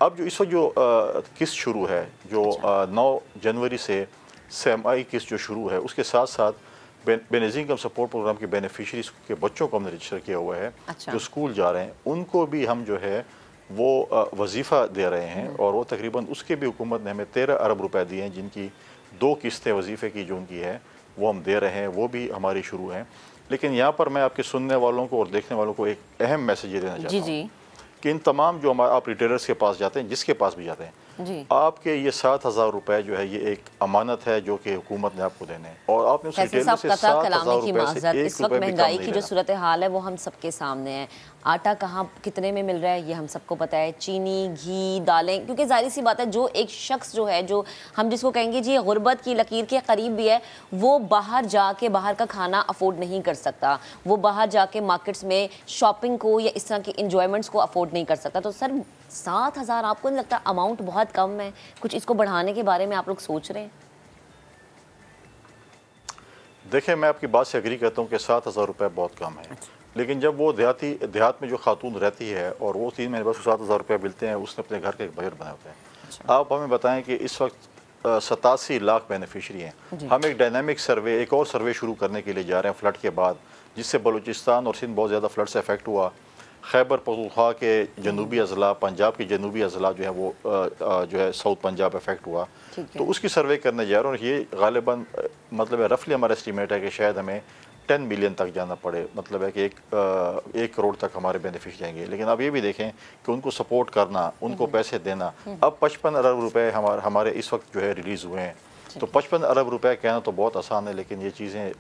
अब जो इस वक्त जो किस्त शुरू है, जो 9 जनवरी से सेमाई किस्त जो शुरू है, उसके साथ साथ बेनज़ीर इनकम सपोर्ट प्रोग्राम के बेनिफिशरीज़ के बच्चों को हमने रजिस्टर किया हुआ है, जो स्कूल जा रहे हैं उनको भी हम जो है वो वजीफ़ा दे रहे हैं और वो तकरीबन उसके भी हुकूमत ने हमें 13 अरब रुपए दिए हैं, जिनकी 2 किस्तें वजीफ़े की जो उनकी है वो हम दे रहे हैं, वो भी हमारी शुरू हैं। लेकिन यहाँ पर मैं आपके सुनने वालों को और देखने वालों को एक अहम मैसेज देना चाहता हूँ कि इन तमाम जो हमारे आप रिटेलर्स के पास जाते हैं, जिसके पास भी जाते हैं, आपके ये 7,000 रुपये जो है ये एक अमानत है जो कि हुकूमत ने आपको देने हैं और आपने उस रिटेलर से 7,000 रुपये से इस वक्त महंगाई की जो सूरत हाल है वो हम सबके सामने है। आटा कहाँ कितने में मिल रहा है ये हम सबको पता है, चीनी, घी, दालें, क्योंकि जाहिर सी बात है जो एक शख्स जो है जो हम जिसको कहेंगे जी गुर्बत की लकीर के करीब भी है, वो बाहर जाके बाहर का खाना अफोर्ड नहीं कर सकता, वो बाहर जाके मार्केट्स में शॉपिंग को या इस तरह के इंजॉयमेंट्स को अफोर्ड नहीं कर सकता। तो सर 7,000 आपको नहीं लगता अमाउंट बहुत कम है? कुछ इसको बढ़ाने के बारे में आप लोग सोच रहे हैं? देखिए, मैं आपकी बात से एग्री करता हूँ कि 7,000 रुपये बहुत कम है। लेकिन जब वो देहात में जो खातून रहती है और वो 3 महीने बाद 7,000 रुपये मिलते हैं, उसने अपने घर का एक बजट बनाए होते हैं। आप हमें बताएं कि इस वक्त 87 लाख बेनिफिशरी हैं। हम एक डायनामिक सर्वे, एक और सर्वे शुरू करने के लिए जा रहे हैं फ्लड के बाद, जिससे बलूचिस्तान और सिंध बहुत ज़्यादा फ्लड से अफेक्ट हुआ। खैबर पख्तूनख्वा के जनूबी अजला, पंजाब के जनूबी अजला जो है वो जो है साउथ पंजाब अफेक्ट हुआ, तो उसकी सर्वे करने जा रहे हैं। और ये गालिबन मतलब है रफली हमारा एस्टीमेट है कि शायद हमें 10 मिलियन तक जाना पड़े, मतलब है कि 1 करोड़ तक हमारे बेनिफिट जाएंगे। लेकिन अब ये भी देखें कि उनको सपोर्ट करना, उनको पैसे देना। अब 55 अरब रुपये हमारे इस वक्त जो है रिलीज़ हुए हैं, तो 55 अरब रुपये कहना तो बहुत आसान है, लेकिन ये चीज़ें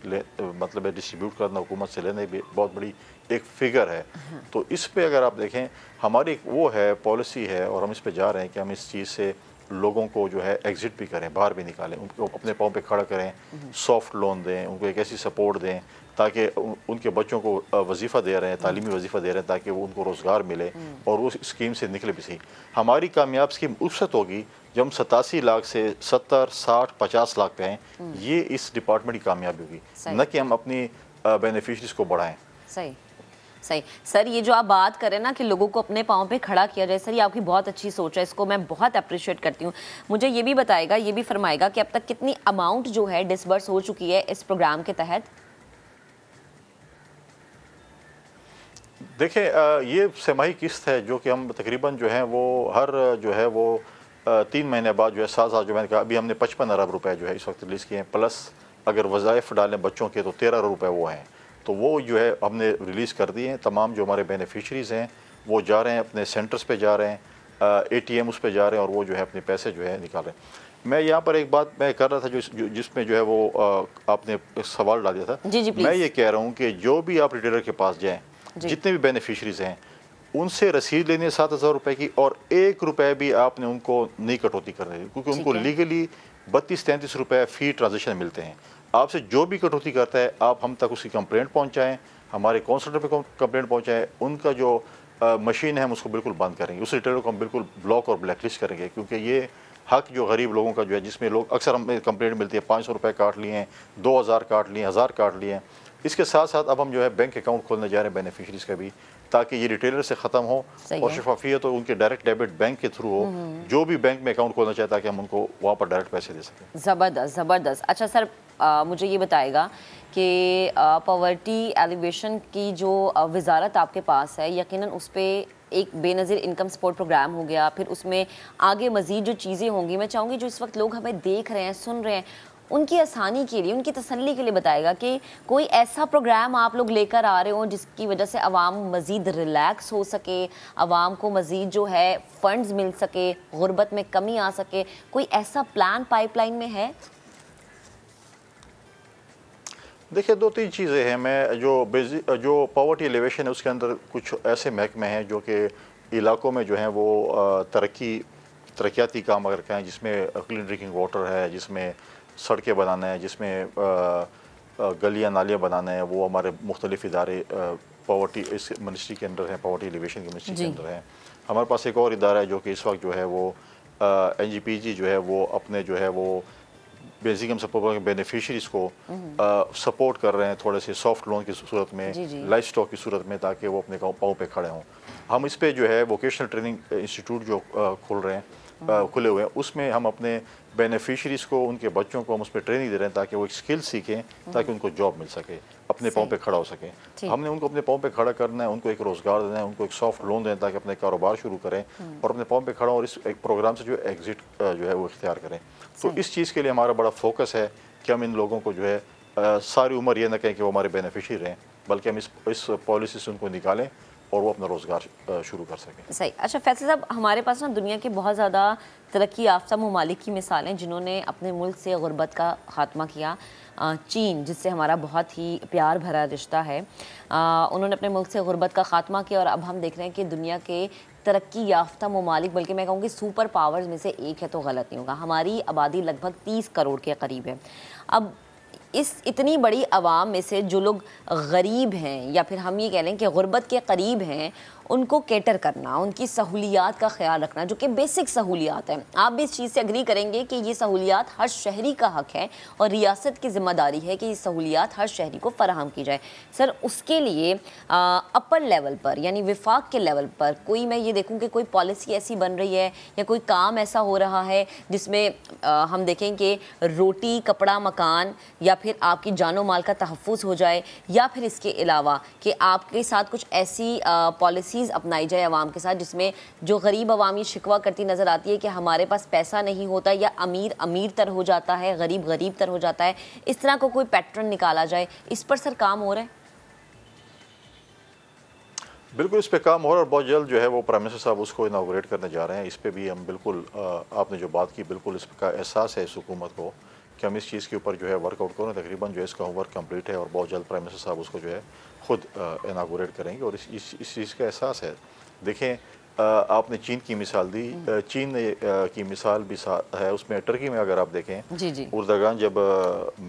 मतलब डिस्ट्रीब्यूट करना, हुकूमत से लेने भी बहुत बड़ी एक फिगर है। तो इस पे अगर आप देखें हमारी वो है पॉलिसी है और हम इस पे जा रहे हैं कि हम इस चीज़ से लोगों को जो है एग्ज़िट भी करें, बाहर भी निकालें, उनको अपने पाँव पे खड़ा करें, सॉफ्ट लोन दें, उनको एक ऐसी सपोर्ट दें ताकि उनके बच्चों को वजीफ़ा दे रहे हैं, तालीमी वजीफ़ा दे रहे हैं ताकि वो उनको रोज़गार मिले और उस स्कीम से निकले भी सही। हमारी कामयाब स्कीम उस वक्त होगी जब हम 87 लाख से 70, 60, 50 लाख पे आएँ। ये इस डिपार्टमेंट की कामयाबी होगी, न कि हम अपनी बेनिफिशरीज़ को बढ़ाएँ। सही सही सर, ये जो आप बात करें ना कि लोगों को अपने पाँव पे खड़ा किया जाए, सर ये आपकी बहुत अच्छी सोच है, इसको मैं बहुत अप्रिशिएट करती हूँ। मुझे ये भी बताएगा, ये भी फरमाएगा कि अब तक कितनी अमाउंट जो है डिसबर्स हो चुकी है इस प्रोग्राम के तहत? देखें, ये सेमाही किस्त है जो कि हम तकरीबन जो है वो हर जो है वो 3 महीने बाद जो है 7,000 जो मैंने कहा, अभी हमने 55 अरब रुपये जो है इस वक्त रिलीज़ किए हैं, प्लस अगर वज़ाइफ डालें बच्चों के तो 13 अरब रुपये वो हैं। तो वो जो है हमने रिलीज़ कर दिए हैं। तमाम जो हमारे बेनिफिशरीज़ हैं वो जा रहे हैं अपने सेंटर्स पे जा रहे हैं, ATM उस पे जा रहे हैं और वो जो है अपने पैसे जो है निकाल रहे हैं। मैं यहाँ पर एक बात मैं कर रहा था जिसमें जो है वो आपने एक सवाल डाल दिया था। जी मैं ये कह रहा हूँ कि जो भी आप रिटेलर के पास जाएँ, जितने भी बेनिफिशरीज़ हैं, उनसे रसीद लेनी है 7,000 रुपये की, और 1 रुपये भी आपने उनको नहीं कटौती करनी है, क्योंकि उनको लीगली 32-33 रुपये फ़ी ट्रांजेक्शन मिलते हैं। आपसे जो भी कटौती करता है आप हम तक उसकी कंप्लेंट पहुँचाएँ, हमारे काउंसलर पे कंप्लेंट पहुँचाएँ, उनका जो मशीन है हम उसको बिल्कुल बंद करेंगे, उस रिटेलर को हम बिल्कुल ब्लॉक और ब्लैकलिस्ट करेंगे, क्योंकि ये हक जो गरीब लोगों का जो है, जिसमें लोग अक्सर हमें कंप्लेंट मिलती है 500 रुपये काट लिए हैं, 2000 काट लिए, 1000 काट लिए हैं। इसके साथ साथ अब हम जो है बैंक अकाउंट खोलने जा रहे हैं बेनिफिशरीज़ का भी, ताकि ये रिटेलर से ख़त्म हो और शफाफियत तो उनके डायरेक्ट डेबिट बैंक के थ्रू हो, जो भी बैंक में अकाउंट खोलना चाहे ताकि हम उनको वहाँ पर डायरेक्ट पैसे दे सकें। ज़बरदस्त ज़बरदस्त। अच्छा सर, मुझे ये बताएगा कि पॉवर्टी एलिवेशन की जो वजारत आपके पास है, यकीनन उस पर एक बेनज़ीर इनकम सपोर्ट प्रोग्राम हो गया, फिर उसमें आगे मज़ीद जो चीज़ें होंगी, मैं चाहूँगी जो इस वक्त लोग हमें देख रहे हैं, सुन रहे हैं, उनकी आसानी के लिए, उनकी तसल्ली के लिए बताएगा कि कोई ऐसा प्रोग्राम आप लोग लेकर आ रहे हो जिसकी वजह से आवाम मज़ीद रिलैक्स हो सके, आवाम को मज़ीद जो है फंड्स मिल सके, गुर्बत में कमी आ सके, कोई ऐसा प्लान पाइपलाइन में है? देखिए 2-3 चीज़ें हैं। मैं जो पॉवर्टी एलिवेशन है उसके अंदर कुछ ऐसे महकमे हैं जो कि इलाकों में जो हैं वो तरक्याती काम अगर कहें, जिसमें क्लीन ड्रिंकिंग वाटर है, जिसमें सड़कें बनाना है, जिसमें गलियाँ नालियाँ बनाना है, वो हमारे मुख्तलिफ इदारे पॉवर्टी इस मिनिस्ट्री के अंदर हैं, पॉवर्टी एलिवेशन की मिनिस्ट्री के अंदर हैं। हमारे पास एक और इदारा है जो कि इस वक्त जो है वो NGPG जो है वो अपने जो है वो बेसिक इनकम सपोर्ट के बेनिफिशरीज़ को सपोर्ट कर रहे हैं थोड़े से सॉफ्ट लोन की सूरत में, लाइफ स्टॉक की सूरत में, ताकि वो अपने पाँव पे खड़े हों। हम इस पे जो है वोकेशनल ट्रेनिंग इंस्टीट्यूट जो खुले हुए हैं, उसमें हम अपने बेनिफिशरीज़ को, उनके बच्चों को हम उस पर ट्रेनिंग दे रहे हैं ताकि वो एक स्किल सीखें, ताकि उनको जॉब मिल सके, अपने पाँव पे खड़ा हो सकें। हमने उनको अपने पाँव पे खड़ा करना है, उनको एक रोज़गार देना है, उनको एक सॉफ्ट लोन देना है ताकि अपने कारोबार शुरू करें और अपने पाँव पे खड़ा और इस एक प्रोग्राम से जो एग्ज़िट जो है वो इख्तियार करें। तो इस चीज़ के लिए हमारा बड़ा फोकस है कि हम इन लोगों को जो है सारी उम्र ये ना कहें कि वो हमारे बेनिफिशरी रहें, बल्कि हम इस पॉलिसी से उनको निकालें और वो अपना रोज़गार शुरू कर सकें। सही। अच्छा फैसल साहब, हमारे पास ना दुनिया के बहुत ज़्यादा तरक्की याफ्ता ममालिक की मिसालें जिन्होंने अपने मुल्क से गुर्बत का ख़ात्मा किया। चीन, जिससे हमारा बहुत ही प्यार भरा रिश्ता है, उन्होंने अपने मुल्क से गुर्बत का ख़ात्मा किया और अब हम देख रहे हैं कि दुनिया के तरक्की याफ्ता ममालिक, बल्कि मैं कहूँगी सुपर पावर्स में से एक है तो गलत नहीं होगा। हमारी आबादी लगभग 30 करोड़ के करीब है। अब इस इतनी बड़ी आवाम में से जो लोग गरीब हैं या फिर हम ये कह लें कि गुर्बत के करीब हैं, उनको कैटर करना, उनकी सहूलियात का ख्याल रखना, जो कि बेसिक सहूलियात हैं। आप भी इस चीज़ से एग्री करेंगे कि ये सहूलियात हर शहरी का हक है और रियासत की ज़िम्मेदारी है कि ये सहूलियात हर शहरी को फराहम की जाए। सर, उसके लिए अपर लेवल पर यानी विफाक के लेवल पर कोई, मैं ये देखूँ कि कोई पॉलिसी ऐसी बन रही है या कोई काम ऐसा हो रहा है जिसमें हम देखें कि रोटी, कपड़ा, मकान या फिर आपकी जानो माल का तहफ़्फ़ुज़ हो जाए, या फिर इसके अलावा कि आपके साथ कुछ ऐसी पॉलिसीज़ अपनाई जाए आवाम के साथ जिसमें जो गरीब आवाम ये शिकवा करती नज़र आती है कि हमारे पास पैसा नहीं होता या अमीर अमीर तर हो जाता है, गरीब गरीब तर हो जाता है, इस तरह को कोई पैटर्न निकाला जाए। इस पर सर काम हो रहा है? बिल्कुल इस पे काम हो रहा है और बहुत जल्द जो है वो प्राइम मिनिस्टर साहब उसको इनागोरेट करने जा रहे हैं। इस पे भी हम बिल्कुल आपने जो बात की, बिल्कुल इसका एहसास है इस हुकूमत को कि हम इस चीज़ के ऊपर जो है वर्कआउट करें। तकरीबन जो है इसका वर्क कंप्लीट है और बहुत जल्द प्राइम मिनिस्टर साहब उसको जो है खुद इनागोरेट करेंगे और इस चीज़ का एहसास है। देखें, आपने चीन की मिसाल दी, चीन की मिसाल भी है उसमें। टर्की में अगर आप देखें, उर्दगान जब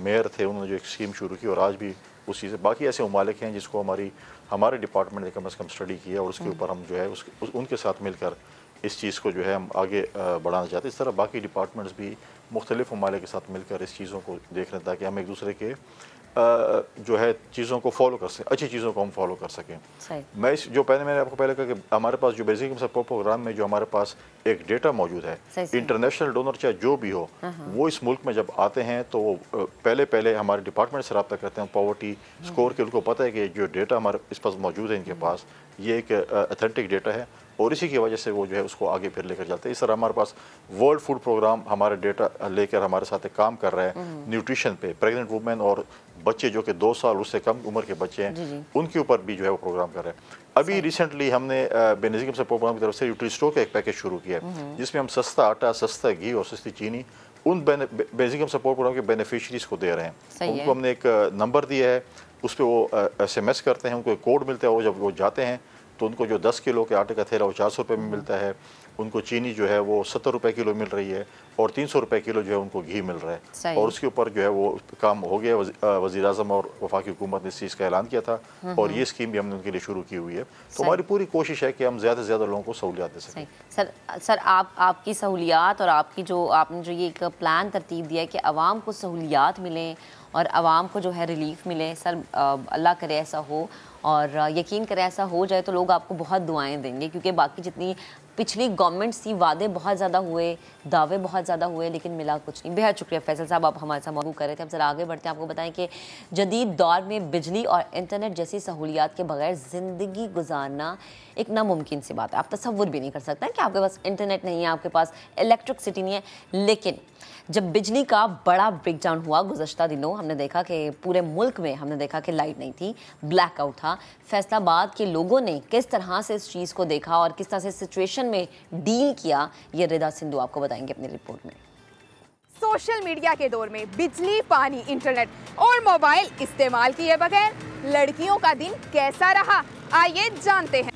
मेयर थे उन्होंने जो एक स्कीम शुरू की और आज भी उस चीज़ से बाकी ऐसे ममालिक हैं जिसको हमारे डिपार्टमेंट ने कम से कम स्टडी किया और उसके ऊपर हम जो है उनके साथ मिलकर इस चीज़ को जो है हम आगे बढ़ाना चाहते हैं। इस तरह बाकी डिपार्टमेंट्स भी मुख्तलिफ ममालिक के साथ मिलकर इस चीज़ों को देख रहे हैं ताकि हम एक दूसरे के जो है चीज़ों को फॉलो कर सकें, अच्छी चीज़ों को हम फॉलो कर सकें। मैं मैंने आपको पहले कहा कि हमारे पास जो बेसिक सपोर्ट प्रोग्राम में जो हमारे पास एक डेटा मौजूद है, इंटरनेशनल डोनर चाहे जो भी हो, वो इस मुल्क में जब आते हैं तो पहले हमारे डिपार्टमेंट से रब्ता करते हैं पॉवर्टी स्कोर के। उनको पता है कि जो डेटा हमारे इस पास मौजूद है इनके पास, ये एक ऑथेंटिक डेटा है और इसी की वजह से वो जो है उसको आगे फिर लेकर चलते हैं। इस तरह हमारे पास वर्ल्ड फूड प्रोग्राम हमारे डेटा लेकर हमारे साथ काम कर रहा है न्यूट्रिशन पे, प्रेग्नेंट वुमेन और बच्चे जो कि 2 साल उससे कम उम्र के बच्चे हैं उनके ऊपर भी जो है वो प्रोग्राम कर रहे हैं। अभी रिसेंटली हमने बेनिज़ियम सपोर्ट प्रोग्राम की तरफ से न्यूट्रिस्टोर का एक पैकेज शुरू किया है जिसमें हम सस्ता आटा, सस्ता घी और सस्ती चीनी उन बेनिज़ियम सपोर्ट प्रोग्राम के बेनिफिशरीज को दे रहे हैं। उनको हमने एक नंबर दिया है, उस पर वो SMS करते हैं, उनको एक कोड मिलता है, वो जब वो जाते हैं तो उनको जो 10 किलो के आटे का थैला वो 400 रुपये में मिलता है, उनको चीनी जो है वो 70 रुपये किलो मिल रही है और 300 रुपये किलो जो है उनको घी मिल रहा है। और उसके ऊपर जो है वो काम हो गया। वज़ीर आज़म और वफाकी हुकूमत ने इस चीज़ का ऐलान किया था और ये स्कीम भी हमने उनके लिए शुरू की हुई है। तो हमारी पूरी कोशिश है कि हम ज़्यादा से ज़्यादा लोगों को सहूलियात दे सकें। सर आपकी सहूलियात और आपने जो ये एक प्लान तरतीब दिया है कि आवाम को सहूलियात मिलें और आवाम को जो है रिलीफ मिले, सर अल्लाह करे ऐसा हो और यकीन करें ऐसा हो जाए तो लोग आपको बहुत दुआएं देंगे, क्योंकि बाकी जितनी पिछली गवर्नमेंट्स थी वादे बहुत ज़्यादा हुए, दावे बहुत ज़्यादा हुए, लेकिन मिला कुछ नहीं। बेहद शुक्रिया फैसल साहब, आप हमारे साथ मौजूद कर रहे थे। हम जरा आगे बढ़ते हैं, आपको बताएं कि जदीद दौर में बिजली और इंटरनेट जैसी सहूलियात के बगैर ज़िंदगी गुजारना एक नामुमकिन सी बात है। आप तसव्वुर भी नहीं कर सकते कि आपके पास इंटरनेट नहीं है, आपके पास इलेक्ट्रिसिटी नहीं है। लेकिन जब बिजली का बड़ा ब्रेकडाउन हुआ गुज़श्ता दिनों, हमने देखा कि पूरे मुल्क में हमने देखा कि लाइट नहीं थी, ब्लैकआउट था। फैसलाबाद के लोगों ने किस तरह से इस चीज़ को देखा और किस तरह से सिचुएशन में डील किया, ये रिदा सिंधु आपको बताएंगे अपनी रिपोर्ट में। सोशल मीडिया के दौर में बिजली, पानी, इंटरनेट और मोबाइल इस्तेमाल किए बगैर लड़कियों का दिन कैसा रहा, आइए जानते हैं।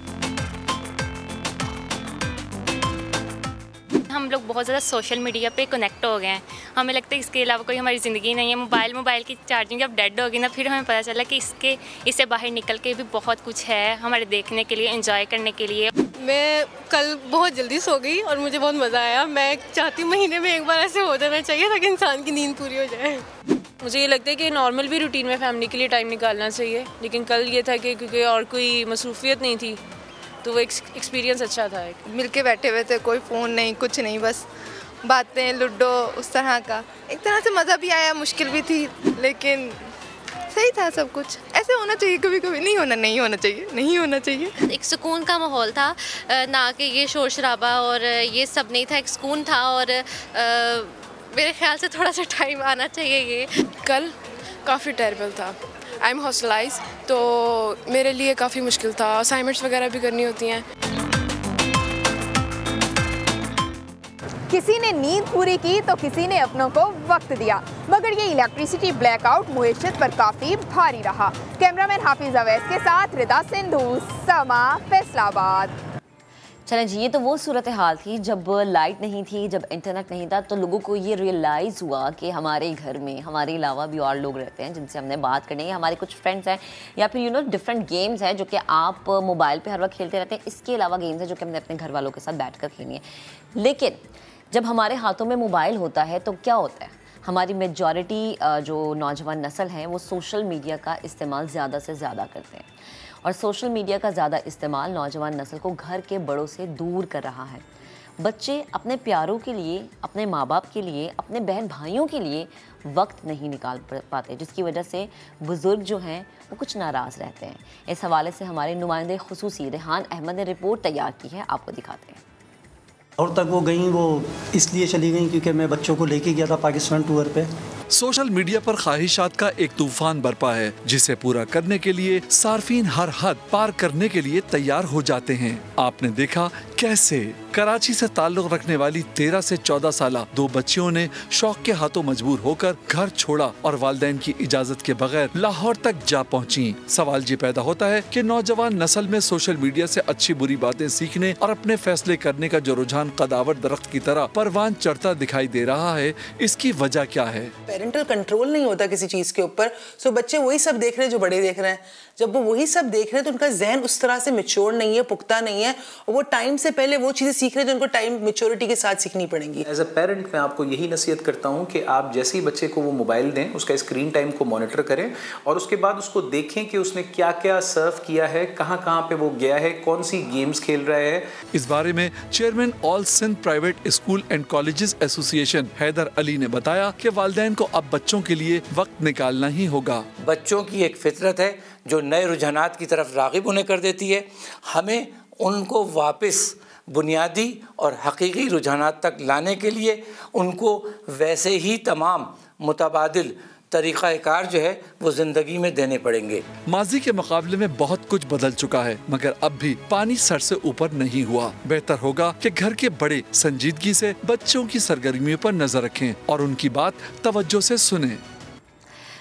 हम लोग बहुत ज़्यादा सोशल मीडिया पे कनेक्ट हो गए हैं। हमें लगता है इसके अलावा कोई हमारी ज़िंदगी नहीं है। मोबाइल की चार्जिंग जब डेड होगी ना, फिर हमें पता चला कि इससे बाहर निकल के भी बहुत कुछ है हमारे देखने के लिए, एंजॉय करने के लिए। मैं कल बहुत जल्दी सो गई और मुझे बहुत मज़ा आया। मैं चाहती हूँ महीने में एक बार ऐसे हो जाना चाहिए ताकि इंसान की नींद पूरी हो जाए। मुझे ये लगता है कि नॉर्मल भी रूटीन में फैमिली के लिए टाइम निकालना चाहिए, लेकिन कल ये था कि क्योंकि और कोई मसरूफियत नहीं थी तो वो एक्सपीरियंस अच्छा था। मिलके बैठे हुए थे, कोई फ़ोन नहीं, कुछ नहीं, बस बातें, लूडो, उस तरह का। एक तरह से मज़ा भी आया, मुश्किल भी थी, लेकिन सही था सब कुछ। ऐसे होना चाहिए, कभी कभी नहीं होना चाहिए। एक सुकून का माहौल था, ना कि ये शोर शराबा और ये सब नहीं था, एक सुकून था। और मेरे ख्याल से थोड़ा सा टाइम आना चाहिए। ये कल काफ़ी टेरेबल था। आई एम हॉस्टलाइज, तो मेरे लिए काफ़ी मुश्किल था। असाइनमेंट्स वगैरह भी करनी होती हैं। किसी ने नींद पूरी की तो किसी ने अपनों को वक्त दिया, मगर ये इलेक्ट्रिसिटी ब्लैकआउट मुईशत पर काफ़ी भारी रहा। कैमरामैन हाफिज अवैस के साथ रिदा सिंधु, समा, फैसलाबाद। चलें जी, ये तो वो सूरत हाल थी जब लाइट नहीं थी, जब इंटरनेट नहीं था, तो लोगों को ये रियलाइज़ हुआ कि हमारे घर में हमारे अलावा भी और लोग रहते हैं जिनसे हमने बात करनी है। हमारे कुछ फ्रेंड्स हैं या फिर डिफरेंट गेम्स हैं जो कि आप मोबाइल पे हर वक्त खेलते रहते हैं। इसके अलावा गेम्स हैं जो कि हमने अपने घर वालों के साथ बैठ कर खेलनी है। लेकिन जब हमारे हाथों में मोबाइल होता है तो क्या होता है, हमारी मेजॉरिटी जो नौजवान नस्ल है वो सोशल मीडिया का इस्तेमाल ज़्यादा से ज़्यादा करते हैं और सोशल मीडिया का ज़्यादा इस्तेमाल नौजवान नस्ल को घर के बड़ों से दूर कर रहा है। बच्चे अपने प्यारों के लिए, अपने माँ बाप के लिए, अपने बहन भाइयों के लिए वक्त नहीं निकाल पाते, जिसकी वजह से बुज़ुर्ग जो हैं वो कुछ नाराज़ रहते हैं। इस हवाले से हमारे नुमाइंदे खुसूसी रेहान अहमद ने रिपोर्ट तैयार की है, आपको दिखाते हैं। और तक वो गई, वो इसलिए चली गई क्योंकि मैं बच्चों को लेके गया था पाकिस्तान टूर पे। सोशल मीडिया पर ख्वाहिशात का एक तूफान बरपा है जिसे पूरा करने के लिए सार्फिन हर हद पार करने के लिए तैयार हो जाते हैं। आपने देखा कैसे कराची से ताल्लुक रखने वाली 13 से 14 साल दो बच्चियों ने शौक के हाथों मजबूर होकर घर छोड़ा और वालिदैन की इजाजत के बगैर लाहौर तक जा पहुंची। सवाल ये पैदा होता है कि नौजवान नस्ल में सोशल मीडिया से अच्छी बुरी बातें सीखने और अपने फैसले करने का जो रुझान कदावर दरख्त की तरह परवान चढ़ता दिखाई दे रहा है, इसकी वजह क्या है? पेरेंटल कंट्रोल नहीं होता किसी चीज के ऊपर। सो बच्चे वही सब देख रहे हैं जो बड़े देख रहे हैं। जब वो वही सब देख रहे हैं तो उनका जहन उस तरह से मैच्योर नहीं है, पुख्ता नहीं है, और वो टाइम से पहले वो चीजें सीख रहे हैं जो उनको टाइम मैच्योरिटी के साथ सीखनी पड़ेंगी। एज अ पेरेंट मैं आपको यही नसीहत करता हूँ कि आप जैसे ही बच्चे को वो मोबाइल दें, उसका स्क्रीन टाइम को मॉनिटर करें और उसके बाद उसको देखें कि उसने क्या क्या सर्व किया है, कहाँ कहाँ पे वो गया है, कौन सी गेम्स खेल रहा है। इस बारे में chairman all Sindh private school and colleges association Haider Ali ने बताया कि वालिदैन को अब बच्चों के लिए वक्त निकालना ही होगा। बच्चों की एक फितरत है जो नए रुझानात की तरफ राग़िब उन्हें कर देती है। हमें उनको वापस बुनियादी और हकीकी रुझानात तक लाने के लिए उनको वैसे ही तमाम मुतबादिल तरीक़ाकार जो है वो ज़िंदगी में देने पड़ेंगे। माजी के मुकाबले में बहुत कुछ बदल चुका है, मगर अब भी पानी सर से ऊपर नहीं हुआ। बेहतर होगा कि घर के बड़े संजीदगी से बच्चों की सरगर्मियों पर नजर रखें और उनकी बात तवज्जो से सुनें।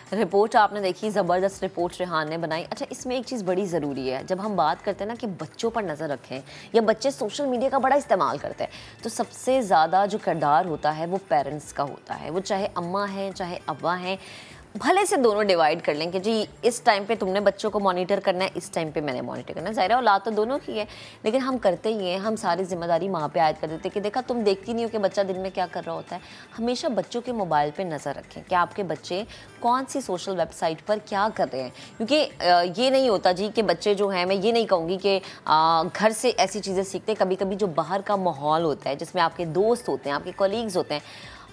रिपोर्ट आपने देखी, ज़बरदस्त रिपोर्ट रेहान ने बनाई। अच्छा, इसमें एक चीज़ बड़ी ज़रूरी है, जब हम बात करते हैं ना कि बच्चों पर नज़र रखें या बच्चे सोशल मीडिया का बड़ा इस्तेमाल करते हैं, तो सबसे ज़्यादा जो किरदार होता है वो पेरेंट्स का होता है। वो चाहे अम्मा हैं चाहे अब्बा हैं, भले से दोनों डिवाइड कर लें कि जी इस टाइम पे तुमने बच्चों को मॉनिटर करना है, इस टाइम पे मैंने मॉनिटर करना है। ज़ाहिर है औलाद तो दोनों की है, लेकिन हम करते ही हैं, हम सारी जिम्मेदारी माँ पे आयद कर देते कि देखा तुम देखती नहीं हो कि बच्चा दिन में क्या कर रहा होता है। हमेशा बच्चों के मोबाइल पे नज़र रखें कि आपके बच्चे कौन सी सोशल वेबसाइट पर क्या कर रहे हैं, क्योंकि ये नहीं होता जी कि बच्चे जो हैं, मैं ये नहीं कहूँगी कि घर से ऐसी चीज़ें सीखते, कभी कभी जो बाहर का माहौल होता है जिसमें आपके दोस्त होते हैं, आपके कलीग्स होते हैं,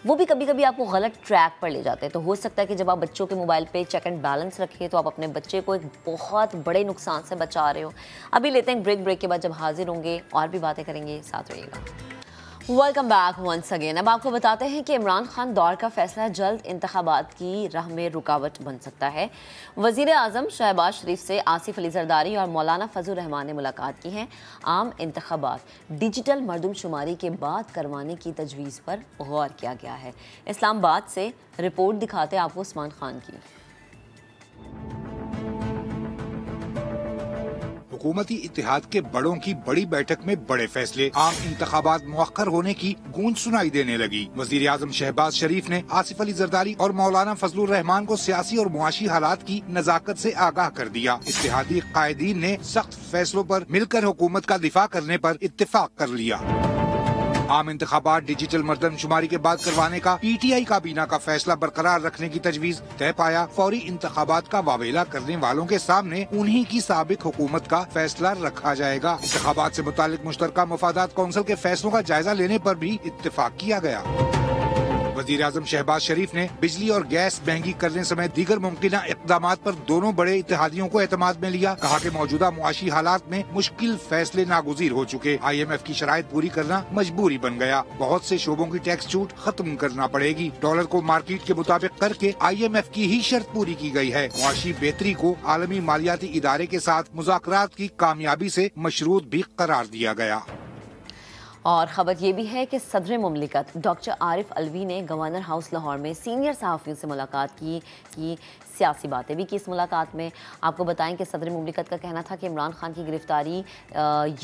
वो भी कभी कभी आपको गलत ट्रैक पर ले जाते हैं। तो हो सकता है कि जब आप बच्चों के मोबाइल पे चेक एंड बैलेंस रखें तो आप अपने बच्चे को एक बहुत बड़े नुकसान से बचा रहे हो। अभी लेते हैं ब्रेक के बाद जब हाजिर होंगे और भी बातें करेंगे, साथ रहिएगा। Welcome back once again. अब आपको बताते हैं कि इमरान खान दौर का फैसला जल्द इंतखाबात की राह में रुकावट बन सकता है। वज़ीर आज़म शहबाज शरीफ से आसिफ अली जरदारी और मौलाना फजल रहमान ने मुलाकात की है। आम इंतखाबात डिजिटल मरदमशुमारी के बाद करवाने की तजवीज़ पर गौर किया गया है। इस्लामाबाद से रिपोर्ट दिखाते आपको उस्मान खान की। हुकूमती इत्तेहाद के बड़ों की बड़ी बैठक में बड़े फैसले, आम इंतखाबात मुअख्खर होने की गूंज सुनाई देने लगी। वजीर आज़म शहबाज शरीफ ने आसिफ अली जरदारी और मौलाना फजलुर रहमान को सियासी और मुआशी हालात की नजाकत से आगाह कर दिया। इत्तेहादी कायदीन ने सख्त फैसलों पर मिलकर हुकूमत का दिफा करने पर इत्तेफाक कर लिया। आम इंतखाबात डिजिटल मर्दमशुमारी के बाद करवाने का PTI काबीना का फैसला बरकरार रखने की तजवीज तय पाया। फौरी इंतखाबात का वावेला करने वालों के सामने उन्हीं की साबिक हुकूमत का फैसला रखा जाएगा। इंतखाबात से मुतालिक मुश्तरका मुफादात कौंसिल के फैसलों का जायजा लेने पर भी इत्तेफाक किया गया। वज़ीर आज़म शहबाज शरीफ ने बिजली और गैस महंगी करने समेत दीगर मुमकिन इक़दामात पर दोनों बड़े इत्तेहादियों को एतमाद में लिया। कहा कि मौजूदा मुआशी हालात में मुश्किल फैसले नागुज़ीर हो चुके, IMF की शराइत पूरी करना मजबूरी बन गया। बहुत से शोबों की टैक्स छूट खत्म करना पड़ेगी। डॉलर को मार्केट के मुताबिक करके IMF की ही शर्त पूरी की गई है। मुआशी बेहतरी को आलमी मालियाती इदारे के साथ मुज़ाकरात की कामयाबी से मशरूत भी करार दिया गया। और ख़बर ये भी है कि सदर मुमलिकत डॉक्टर आरिफ अलवी ने गवर्नर हाउस लाहौर में सीनियर सहाफ़ियों से मुलाकात की सियासी बातें भी की। इस मुलाकात में आपको बताएं कि सदर मुमलिकत का कहना था कि इमरान खान की गिरफ्तारी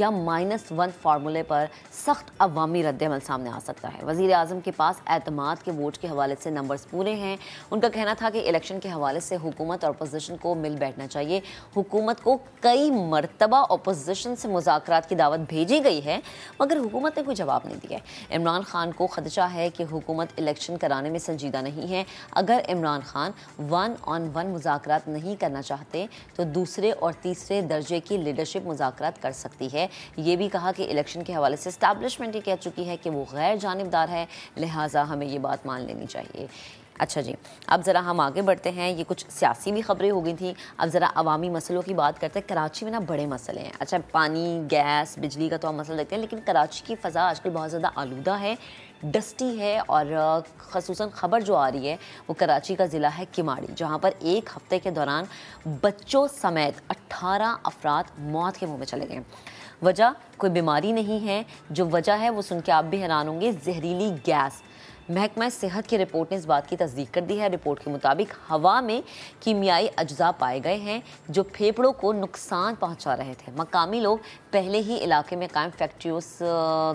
या -1 फार्मूले पर सख्त अवामी रद्द-ए-अमल सामने आ सकता है। वज़ीर आज़म के पास एतमाद के वोट के हवाले से नंबर्स पूरे हैं। उनका कहना था कि इलेक्शन के हवाले से हुकूमत और अपोजिशन को मिल बैठना चाहिए। हुकूमत को कई मरतबा अपोजिशन से मुज़ाकरात की दावत भेजी गई है, मगर हुकूमत ने कोई जवाब नहीं दिया। इमरान खान को खदशा है कि हुकूमत इलेक्शन कराने में संजीदा नहीं है। अगर इमरान खान 1-on-1 मुज़ाकरात नहीं करना चाहते तो दूसरे और तीसरे दर्जे की लीडरशिप मुज़ाकरात कर सकती है। ये भी कहा कि इलेक्शन के हवाले से एस्टैब्लिशमेंट ये कह चुकी है कि वो गैर जानिबदार है, लिहाजा हमें ये बात मान लेनी चाहिए। अच्छा जी, अब ज़रा हम आगे बढ़ते हैं। ये कुछ सियासी भी खबरें हो गई थी, अब ज़रा अवामी मसलों की बात करते हैं। कराची में ना बड़े मसले हैं। अच्छा, पानी, गैस, बिजली का तो हम मसला देखते हैं, लेकिन कराची की फ़ज़ा आजकल बहुत ज़्यादा आलूदा है, डस्टी है। और ख़ुसूसन ख़बर जो आ रही है वो कराची का ज़िला है किमाड़ी, जहाँ पर एक हफ़्ते के दौरान बच्चों समेत 18 अफराद मौत के मुँह में चले गए। वजह कोई बीमारी नहीं है, जो वजह है वो सुन के आप भी हैरान होंगे, जहरीली गैस। महकमा सेहत की रिपोर्ट ने इस बात की तस्दीक कर दी है। रिपोर्ट के मुताबिक हवा में कीमियाई अज्जा पाए गए हैं जो फेफड़ों को नुकसान पहुंचा रहे थे। मकामी लोग पहले ही इलाके में कायम फैक्ट्रियों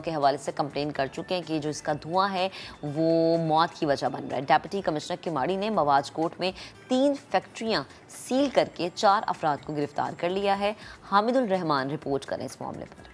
के हवाले से कंप्लेन कर चुके हैं कि जो इसका धुआं है वो मौत की वजह बन रहा है। डिप्टी कमिश्नर किमाड़ी ने मवाज कोर्ट में 3 फैक्ट्रियां सील करके 4 अफराद को गिरफ्तार कर लिया है। हामिदुल रहमान रिपोर्ट करें इस मामले पर।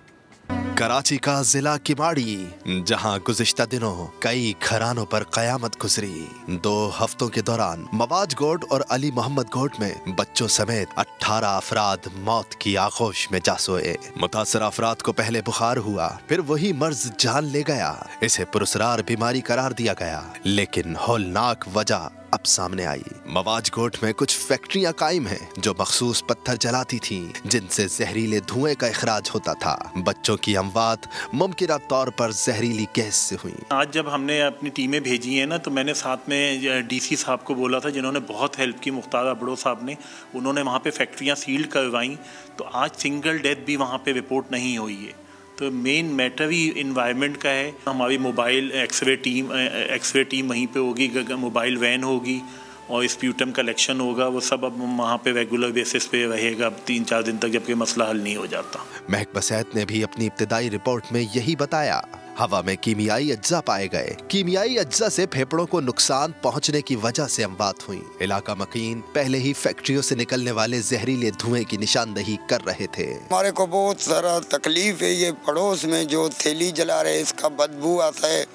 कराची का जिला किमाड़ी, जहां गुज़िश्ता दिनों कई घरानों पर कयामत गुजरी। 2 हफ्तों के दौरान मवाज गोट और अली मोहम्मद गोट में बच्चों समेत 18 अफराद मौत की आगोश में जा सोए। मुतासर अफराद को पहले बुखार हुआ, फिर वही मर्ज जान ले गया। इसे पुरस्रार बीमारी करार दिया गया, लेकिन हौलनाक वजह अब सामने आई। मवाजगोट में कुछ फैक्ट्रियां कायम हैं जो मखसूस पत्थर जलाती थीं, जिनसे जहरीले धुएं का इखराज होता था। बच्चों की अमवात मुमकिन तौर पर जहरीली गैस से हुई। आज जब हमने अपनी टीमें भेजी हैं ना, तो मैंने साथ में डीसी साहब को बोला था, जिन्होंने बहुत हेल्प की, मुख्तार अबड़ो साहब ने। उन्होंने वहाँ पे फैक्ट्रियाँ सील्ड करवाई, तो आज सिंगल डेथ भी वहाँ पे रिपोर्ट नहीं हुई है। तो मेन मैटर ही इन्वायरमेंट का है। हमारी मोबाइल एक्सरे टीम वहीं पे होगी, मोबाइल वैन होगी और स्प्यूटम कलेक्शन होगा। वो सब अब वहाँ पे रेगुलर बेसिस पे रहेगा 3-4 दिन तक, जबकि मसला हल नहीं हो जाता। महक बसैत ने भी अपनी इब्तिदाई रिपोर्ट में यही बताया। हवा में कीमियाई अज्जा पाए गए। कीमियाई अज्जा से फेफड़ों को नुकसान पहुंचने की वजह से अमवात हुई। इलाका मकीन पहले ही फैक्ट्रियों से निकलने वाले जहरीले धुएं की निशानदही कर रहे थे। हमारे को बहुत सारा तकलीफ है। ये पड़ोस में जो थैली जला रहे, इसका बदबू आता है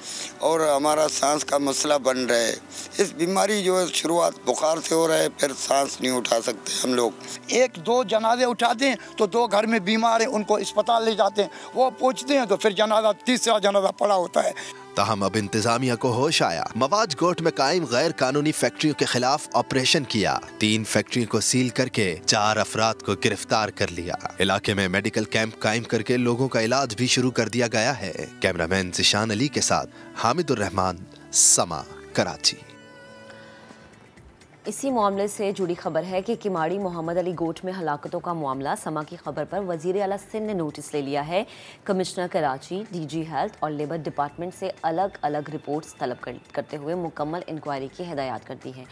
और हमारा सांस का मसला बन रहा है। इस बीमारी जो है शुरुआत बुखार से हो रहा है, फिर सांस नहीं उठा सकते हम लोग। 1-2 जनाजे उठाते हैं तो 2 घर में बीमार हैं, उनको अस्पताल ले जाते हैं, वो पूछते हैं तो फिर जनाजा तीसरा जनाजा पड़ा होता है। ताहम अब इंतजामिया को होश आया। मवाजगोट में कायम गैर कानूनी फैक्ट्रियों के खिलाफ ऑपरेशन किया। 3 फैक्ट्रियों को सील करके 4 अफराद को गिरफ्तार कर लिया। इलाके में मेडिकल कैंप कायम करके लोगों का इलाज भी शुरू कर दिया गया है। कैमरामैन जिशान अली के साथ हामिदुर रहमान, समा, कराची। इसी मामले से जुड़ी खबर है कि किमाड़ी मोहम्मद अली गोट में हलाकतों का मामला। समा की खबर पर वजीर आला सिंध ने नोटिस ले लिया है। कमिश्नर कराची, डीजी हेल्थ और लेबर डिपार्टमेंट से अलग अलग रिपोर्ट्स तलब करते हुए मुकम्मल इंक्वायरी की हिदायत कर दी है।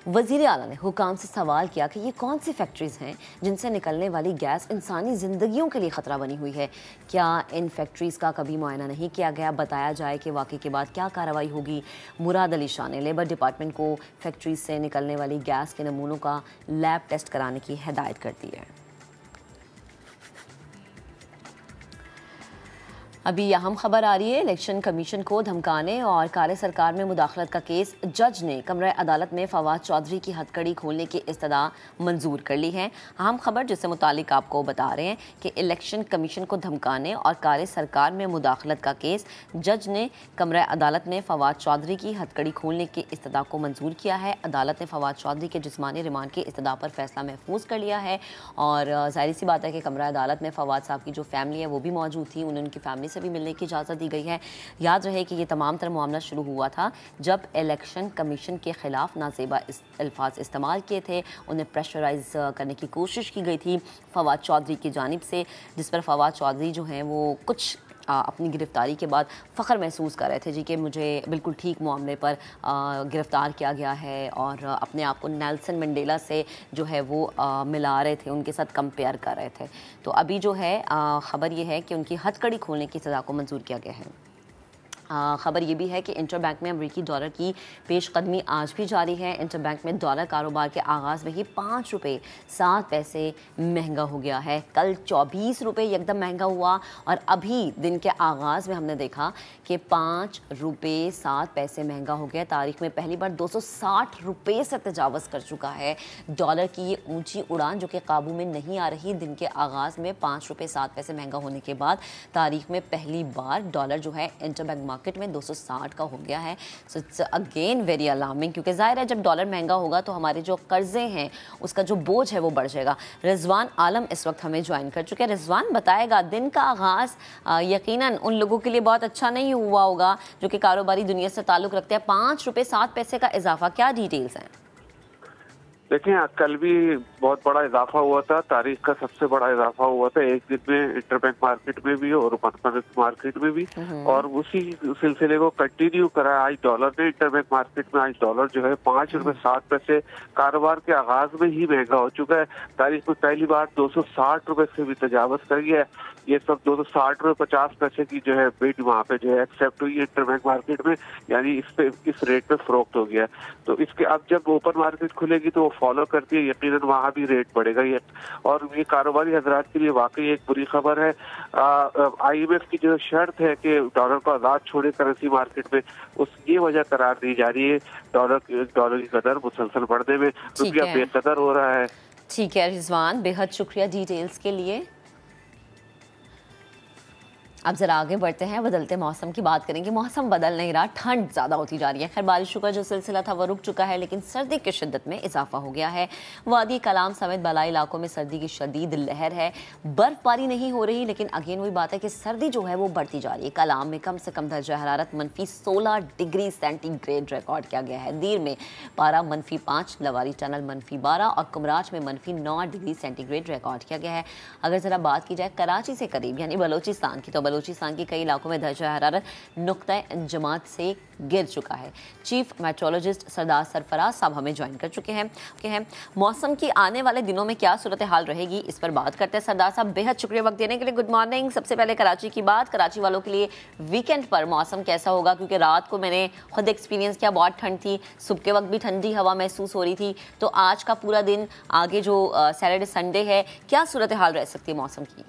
वजीर आला ने हुकाम से सवाल किया कि ये कौन सी फैक्ट्रीज हैं जिनसे निकलने वाली गैस इंसानी ज़िंदगियों के लिए ख़तरा बनी हुई है। क्या इन फैक्ट्रीज़ का कभी मुआयना नहीं किया गया? बताया जाए कि वाक़े के बाद क्या कार्रवाई होगी। मुराद अली शाह ने लेबर डिपार्टमेंट को फैक्ट्रीज से निकलने वाली गैस के नमूनों का लैब टेस्ट कराने की हिदायत कर दी है। अभी अहम खबर आ रही है। इलेक्शन कमीशन को धमकाने और कार्य सरकार में मुदाखलत का केस, जज ने कमरा अदालत में फवाद चौधरी की हथकड़ी खोलने की इस्तदा मंजूर कर ली है। अहम खबर जिससे मुतालिक आपको बता रहे हैं कि इलेक्शन कमीशन को धमकाने और कार्य सरकार में मुदाखलत का केस, जज ने कमरा अदालत में फवाद चौधरी की हथकड़ी खोलने की इस्तदा को मंजूर किया है। अदालत ने फवाद चौधरी के जिस्मानी रिमांड की इस्तदा पर फैसला महफूज कर लिया है और जाहिर सी बात है कि कमरा अदालत में फवाद साहब की जो फैमिली है वो भी मौजूद थी, उन्हें उनकी फैमिली से भी मिलने की इजाज़त दी गई है। याद रहे कि ये तमाम तर मामला शुरू हुआ था जब इलेक्शन कमीशन के खिलाफ नाजेबा अल्फाज इस्तेमाल किए थे, उन्हें प्रेशराइज करने की कोशिश की गई थी फवाद चौधरी की जानिब से, जिस पर फवाद चौधरी जो हैं वो कुछ अपनी गिरफ्तारी के बाद फ़ख्र महसूस कर रहे थे जी कि मुझे बिल्कुल ठीक मामले पर गिरफ़्तार किया गया है और अपने आप को नेल्सन मंडेला से जो है वो मिला रहे थे, उनके साथ कंपेयर कर रहे थे। तो अभी जो है ख़बर ये है कि उनकी हथकड़ी खोलने की सज़ा को मंजूर किया गया है। ख़बर ये भी है कि इंटरबैंक में अमरीकी डॉलर की पेशकदमी आज भी जारी है। इंटरबैंक में डॉलर कारोबार के आगाज़ में ही 5 रुपये 7 पैसे महंगा हो गया है। कल 24 रुपये एकदम महंगा हुआ और अभी दिन के आगाज़ में हमने देखा कि 5 रुपये 7 पैसे महंगा हो गया। तारीख में पहली बार 260 रुपये से तजावज़ कर चुका है डॉलर की ये ऊंची उड़ान, जो कि काबू में नहीं आ रही। दिन के आगाज़ में 5 रुपये 7 पैसे महंगा होने के बाद तारीख में पहली बार डॉलर जो है इंटरबैंक मार्केट में 260 का हो गया है। So it's again very alarming, क्योंकि जाहिर है जब डॉलर महंगा होगा तो हमारे जो कर्जे हैं उसका जो बोझ है वो बढ़ जाएगा। रिजवान आलम इस वक्त हमें ज्वाइन कर चुके हैं। रिजवान बताएगा, दिन का आगाज़ यकीनन उन लोगों के लिए बहुत अच्छा नहीं हुआ होगा जो कि कारोबारी दुनिया से ताल्लुक़ रखते हैं। 5 रुपये 7 पैसे का इजाफा, क्या डिटेल्स हैं? देखिए, कल भी बहुत बड़ा इजाफा हुआ था। तारीख का सबसे बड़ा इजाफा हुआ था एक दिन में इंटरबैंक मार्केट में भी और मर्केंटाइल मार्केट में भी, और उसी सिलसिले को कंटिन्यू करा आज डॉलर ने। इंटरबैंक मार्केट में आज डॉलर जो है 5 रुपये 7 पैसे कारोबार के आगाज में ही महंगा हो चुका है। तारीख में पहली बार 260 रुपये से भी तजावज़ कर गया है। ये सब 260 रुपये 50 पैसे की जो है बिड वहाँ पे जो है एक्सेप्ट हुई है इंटरबैंक मार्केट में, यानी इस रेट पे फरोख्त हो गया। तो इसके अब जब ओपन मार्केट खुलेगी तो वो फॉलो करती है, यकीनन वहाँ भी रेट बढ़ेगा। ये और ये कारोबारी हजरात के लिए वाकई एक बुरी खबर है। IMF की जो शर्त है कि डॉलर को आज़ाद छोड़े करेंसी मार्केट में, उस ये वजह करार दी जा रही है डॉलर की कदर मुसलसल बढ़ने में, रुपया बेकदर हो रहा है। ठीक है रिजवान, बेहद शुक्रिया डिटेल्स के लिए। अब जरा आगे बढ़ते हैं, बदलते मौसम की बात करेंगे। मौसम बदल नहीं रहा, ठंड ज़्यादा होती जा रही है। खैर बारिशों का जो सिलसिला था वो रुक चुका है, लेकिन सर्दी की शिद्दत में इजाफा हो गया है। वादी कलाम समेत बलाई इलाकों में सर्दी की शदीद लहर है। बर्फबारी नहीं हो रही, लेकिन अगेन वही बात है कि सर्दी जो है वो बढ़ती जा रही है। कलाम में कम से कम दर्जा हरारत -16 डिग्री सेंटीग्रेड रिकॉर्ड किया गया है। दीर में पारा -5, लवारी टनल -12 और कुमराज में -9 डिग्री सेंटीग्रेड रिकॉर्ड किया गया है। अगर जरा बात की जाए कराची से करीब यानी बलोचिस्तान की, तो बलोचिस्तान के कई इलाकों में दर्जा हरारत नुक्ता इंजमात से गिर चुका है। चीफ मेट्रोलॉजिस्ट सरदार सरफराज साहब हमें ज्वाइन कर चुके हैं। मौसम की आने वाले दिनों में क्या सूरत हाल रहेगी, इस पर बात करते हैं। सरदार साहब बेहद शुक्रिया वक्त देने के लिए। Good morning. सबसे पहले कराची की बात, कराची वालों के लिए वीकेंड पर मौसम कैसा होगा, क्योंकि रात को मैंने खुद एक्सपीरियंस किया, बहुत ठंड थी, सुबह के वक्त भी ठंडी हवा महसूस हो रही थी। तो आज का पूरा दिन, आगे जो सैटरडे संडे है, क्या सूरत हाल रह सकती है मौसम की?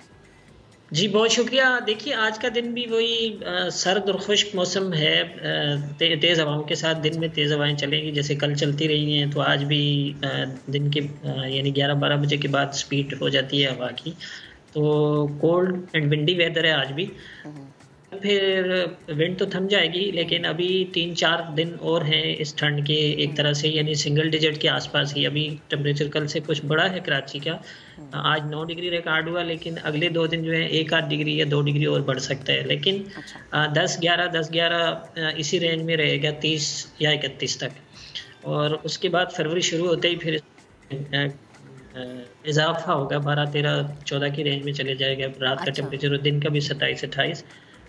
जी बहुत शुक्रिया। देखिए आज का दिन भी वही सर्द और खुश्क मौसम है, तेज़ हवाओं के साथ दिन में तेज़ हवाएं चलेंगी जैसे कल चलती रही हैं। तो आज भी दिन के यानी 11-12 बजे के बाद स्पीड हो जाती है हवा की। तो कोल्ड एंड विंडी वेदर है आज भी। फिर विंड तो थम जाएगी, लेकिन अभी 3-4 दिन और हैं इस ठंड के एक तरह से, यानी सिंगल डिजिट के आसपास ही। अभी टेम्परेचर कल से कुछ बड़ा है कराची का, आज 9 डिग्री रिकॉर्ड हुआ, लेकिन अगले 2 दिन जो है 1-8 डिग्री या 2 डिग्री और बढ़ सकता है। लेकिन 10-11 इसी रेंज में रहेगा 30 या 31 तक। और उसके बाद फरवरी शुरू होते ही फिर इजाफा होगा, 12-13-14 की रेंज में चले जाएगा रात का टेम्परेचर, और दिन का भी 27-28।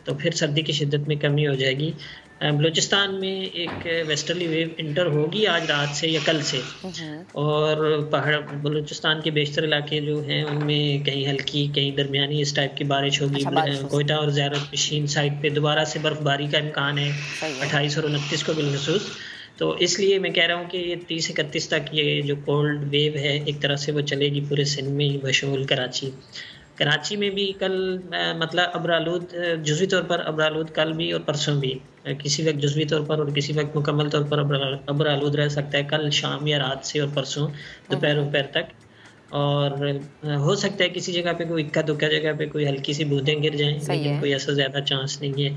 तो फिर सर्दी की शिद्दत में कमी हो जाएगी। बलूचिस्तान में एक वेस्टर्ली वेव इंटर होगी आज रात से या कल से, और पहाड़ बलूचिस्तान के बेशतर इलाके जो हैं उनमें कहीं हल्की कहीं दरमियानी इस टाइप की बारिश होगी। कोयटा और ज़्यारत पिशीन साइड पे दोबारा से बर्फबारी का इम्कान है 28 और 29 को बिलखसूस। तो इसलिए मैं कह रहा हूँ कि ये 30-31 तक ये जो कोल्ड वेव है एक तरह से वो चलेगी पूरे सिंध में ही, बशमूल कराची में भी कल मतलब अब्रालूद, जुज़वी तौर पर अब्रालूद कल भी और परसों भी, किसी वक्त जुज़वी तौर पर और किसी वक्त मुकम्मल तौर पर अब्रालूद रह सकता है कल शाम या रात से, और परसों दोपहर तक। और हो सकता है किसी जगह पे कोई इक्का दुक्का जगह पे कोई हल्की सी बूंदें गिर जाएं, लेकिन कोई ऐसा ज़्यादा चांस नहीं है।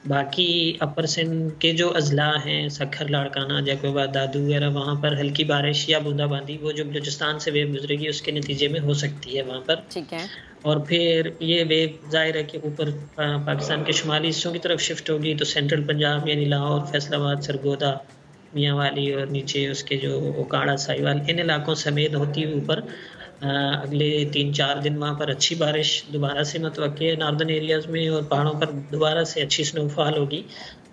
बाकी अपर सिंध के जो अजला हैं, सखर, लाड़काना, जैकोबा, दादू वगैरह, वहाँ पर हल्की बारिश या बूंदाबांदी वो जो बलूचिस्तान से वेव गुजरेगी उसके नतीजे में हो सकती है वहाँ पर। ठीक है। और फिर ये वेव जाहिर है कि ऊपर पाकिस्तान के शुमाली हिस्सों की तरफ शिफ्ट होगी, तो सेंट्रल पंजाब यानी लाहौर, फैसलाबाद, सरगोदा, मियांवाली और नीचे उसके जो ओकाड़ा, साहिवाल, इन इलाकों समेत होती हुई ऊपर अगले 3-4 दिन वहाँ पर अच्छी बारिश दोबारा से मुतवक्की है नॉर्दर्न एरियाज़ में, और पहाड़ों पर दोबारा से अच्छी स्नोफॉल होगी,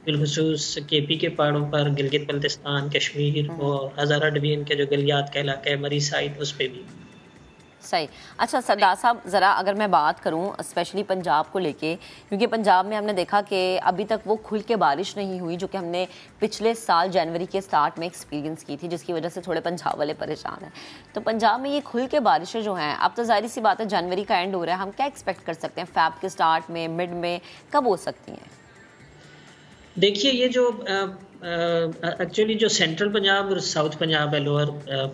बिलखुसूस केपी के पहाड़ों पर, गिलगित बल्तिस्तान, कश्मीर और हज़ारा डिवीजन के जो गलियात का इलाका है, मरी साइड, उस पर भी। सही। अच्छा सरदार साहब, ज़रा अगर मैं बात करूं स्पेशली पंजाब को लेके, क्योंकि पंजाब में हमने देखा कि अभी तक वो खुल के बारिश नहीं हुई जो कि हमने पिछले साल जनवरी के स्टार्ट में एक्सपीरियंस की थी, जिसकी वजह से थोड़े पंजाब वाले परेशान हैं। तो पंजाब में ये खुल के बारिशें जो हैं, अब तो जाहिर सी बात है जनवरी का एंड हो रहा है, हम क्या एक्सपेक्ट कर सकते हैं फेब के स्टार्ट में, मिड में, कब हो सकती हैं? देखिए ये जो एक्चुअली जो सेंट्रल पंजाब और साउथ पंजाब है, लोअर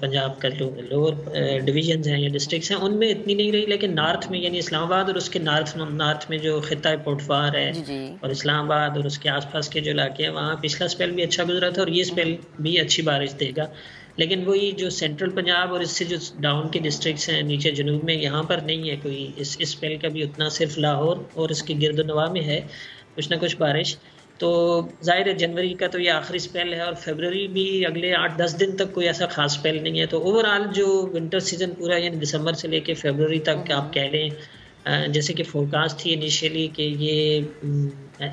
पंजाब का जो लोअर डिवीजन्स हैं या डिस्ट्रिक्ट्स हैं, उनमें इतनी नहीं रही, लेकिन नॉर्थ में यानी इस्लामाबाद और उसके नॉर्थ में जो खिता पोटवार है और इस्लामाबाद और उसके आसपास के जो इलाके हैं, वहाँ पिछला स्पेल भी अच्छा गुजरा था और ये स्पेल भी अच्छी बारिश देगा। लेकिन वही जो सेंट्रल पंजाब और इससे जो डाउन के डिस्ट्रिक्ट्स हैं नीचे जनूब में, यहाँ पर नहीं है कोई इस स्पेल का भी उतना, सिर्फ लाहौर और इसकी गिरदोनवा में है कुछ ना कुछ बारिश। तो जाहिर है जनवरी का तो ये आखिरी स्पेल है, और फरवरी भी अगले 8-10 दिन तक कोई ऐसा खास स्पेल नहीं है। तो ओवरऑल जो विंटर सीजन पूरा यानी दिसंबर से लेके फरवरी तक आप कह लें, जैसे कि फोरकास्ट थी इनिशियली कि ये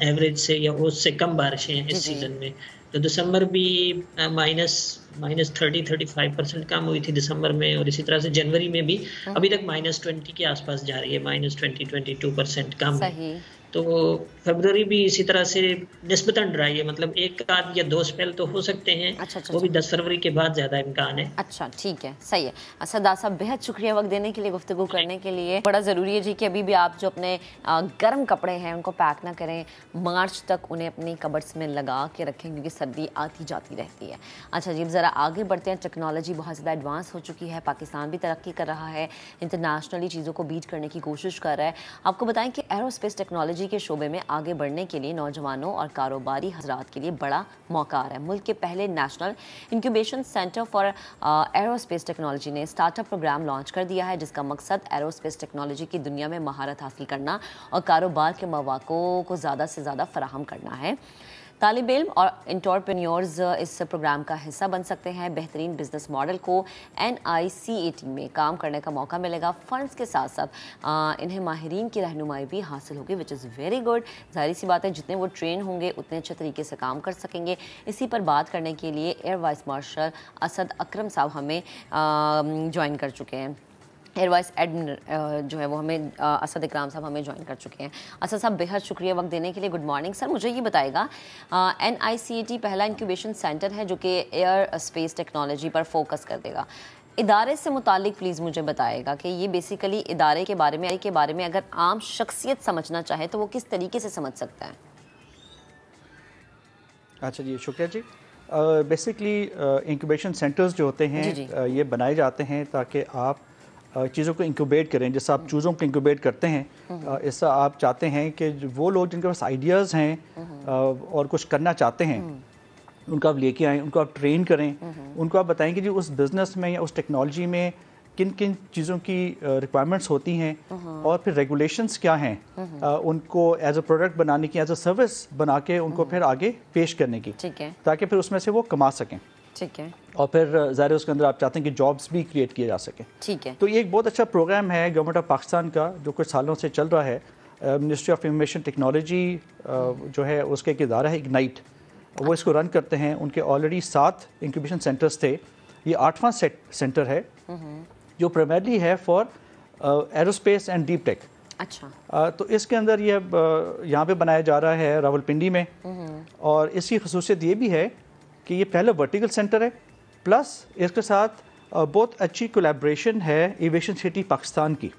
एवरेज से या उससे कम बारिशें हैं इस सीज़न में, तो दिसंबर भी -30-35% कम हुई थी दिसंबर में, और इसी तरह से जनवरी में भी अभी तक -20 के आसपास जा रही है, -20-22% कम है। तो फरवरी भी इसी तरह से निस्बतन ड्राई है, मतलब एक आध या 2 स्पेल तो हो सकते हैं। अच्छा, वो भी 10 फरवरी के बाद ज़्यादा इम्कान है। अच्छा, ठीक है, सही है। सरदार साहब बेहद शुक्रिया वक्त देने के लिए, गुफ्तगू करने के लिए। बड़ा ज़रूरी है जी कि अभी भी आप जो अपने गर्म कपड़े हैं उनको पैक ना करें, मार्च तक उन्हें अपनी कबर्ड्स में लगा के रखें क्योंकि सर्दी आती जाती रहती है। अच्छा जी, ज़रा आगे बढ़ते हैं। टेक्नोलॉजी बहुत ज़्यादा एडवांस हो चुकी है, पाकिस्तान भी तरक्की कर रहा है, इंटरनेशनली चीज़ों को बीट करने की कोशिश कर रहा है। आपको बताएं कि एरोस्पेस टेक्नोलॉजी के शोबे में आगे बढ़ने के लिए नौजवानों और कारोबारी हजरात के लिए बड़ा मौका आ रहा है। मुल्क के पहले national incubation centre for aerospace technology ने स्टार्टअप प्रोग्राम लॉन्च कर दिया है, जिसका मकसद एरोस्पेस टेक्नोलॉजी की दुनिया में महारत हासिल करना और कारोबार के मौक़ों को ज़्यादा से ज़्यादा फराहम करना है। तालिब इल्म और एंटरप्रेन्योर्स इस प्रोग्राम का हिस्सा बन सकते हैं। बेहतरीन बिजनेस मॉडल को NICAT में काम करने का मौका मिलेगा। फंड्स के साथ साथ इन्हें माहिरीन की रहनुमाई भी हासिल होगी, विच इज़ वेरी गुड। जाहिर सी बात है, जितने वो ट्रेन होंगे उतने अच्छे तरीके से काम कर सकेंगे। इसी पर बात करने के लिए एयर वाइस मार्शल असद अकरम साहब हमें ज्वाइन कर चुके हैं। एयर वाइस एडमिरल जो है वो हमें असद इकराम साहब हमें ज्वाइन कर चुके हैं। असद साहब बेहद शुक्रिया वक्त देने के लिए। Good morning sir. मुझे ये बताएगा, NICAT पहला इंक्यूबेशन सेंटर है जो कि एयर स्पेस टेक्नोलॉजी पर फोकस कर देगा। इदारे से मुतालिक प्लीज़ मुझे बताएगा कि ये बेसिकली इदारे के बारे में अगर आम शख्सियत समझना चाहे तो वो किस तरीके से समझ सकता है? अच्छा जी, शुक्रिया जी। बेसिकली इंक्यूबेशन सेंटर्स जो होते हैं ये बनाए जाते हैं ताकि आप चीज़ों को इंक्यूबेट करें। जैसे आप चूज़ों को इंक्यूबेट करते हैं, ऐसा आप चाहते हैं कि वो लोग जिनके पास आइडियाज़ हैं और कुछ करना चाहते हैं, उनको आप लेके आएँ, उनको आप ट्रेन करें, उनको आप बताएं कि जी उस बिज़नेस में या उस टेक्नोलॉजी में किन किन चीज़ों की रिक्वायरमेंट्स होती हैं और फिर रेगुलेशंस क्या हैं, उनको एज अ प्रोडक्ट बनाने की, एज अ सर्विस बना के उनको फिर आगे पेश करने की, ताकि फिर उसमें से वो कमा सकें। ठीक है। और फिर ज़ाहिर उसके अंदर आप चाहते हैं कि जॉब्स भी क्रिएट किए जा सकें। ठीक है। तो ये एक बहुत अच्छा प्रोग्राम है गवर्नमेंट ऑफ पाकिस्तान का जो कुछ सालों से चल रहा है। मिनिस्ट्री ऑफ इंफॉर्मेशन टेक्नोलॉजी जो है उसका एक इदारा है इग्नाइट, वो इसको रन करते हैं। उनके ऑलरेडी 7 इंक्यूबेशन सेंटर्स थे, ये 8वां सेंटर है जो प्राइमरली है for aerospace and deep tech. अच्छा। तो इसके अंदर ये यहाँ पे बनाया जा रहा है रावलपिंडी में, और इसकी खसूसियत ये भी है कि ये पहला वर्टिकल सेंटर है, प्लस इसके साथ बहुत अच्छी कोलैबोरेशन है एविएशन सिटी पाकिस्तान की।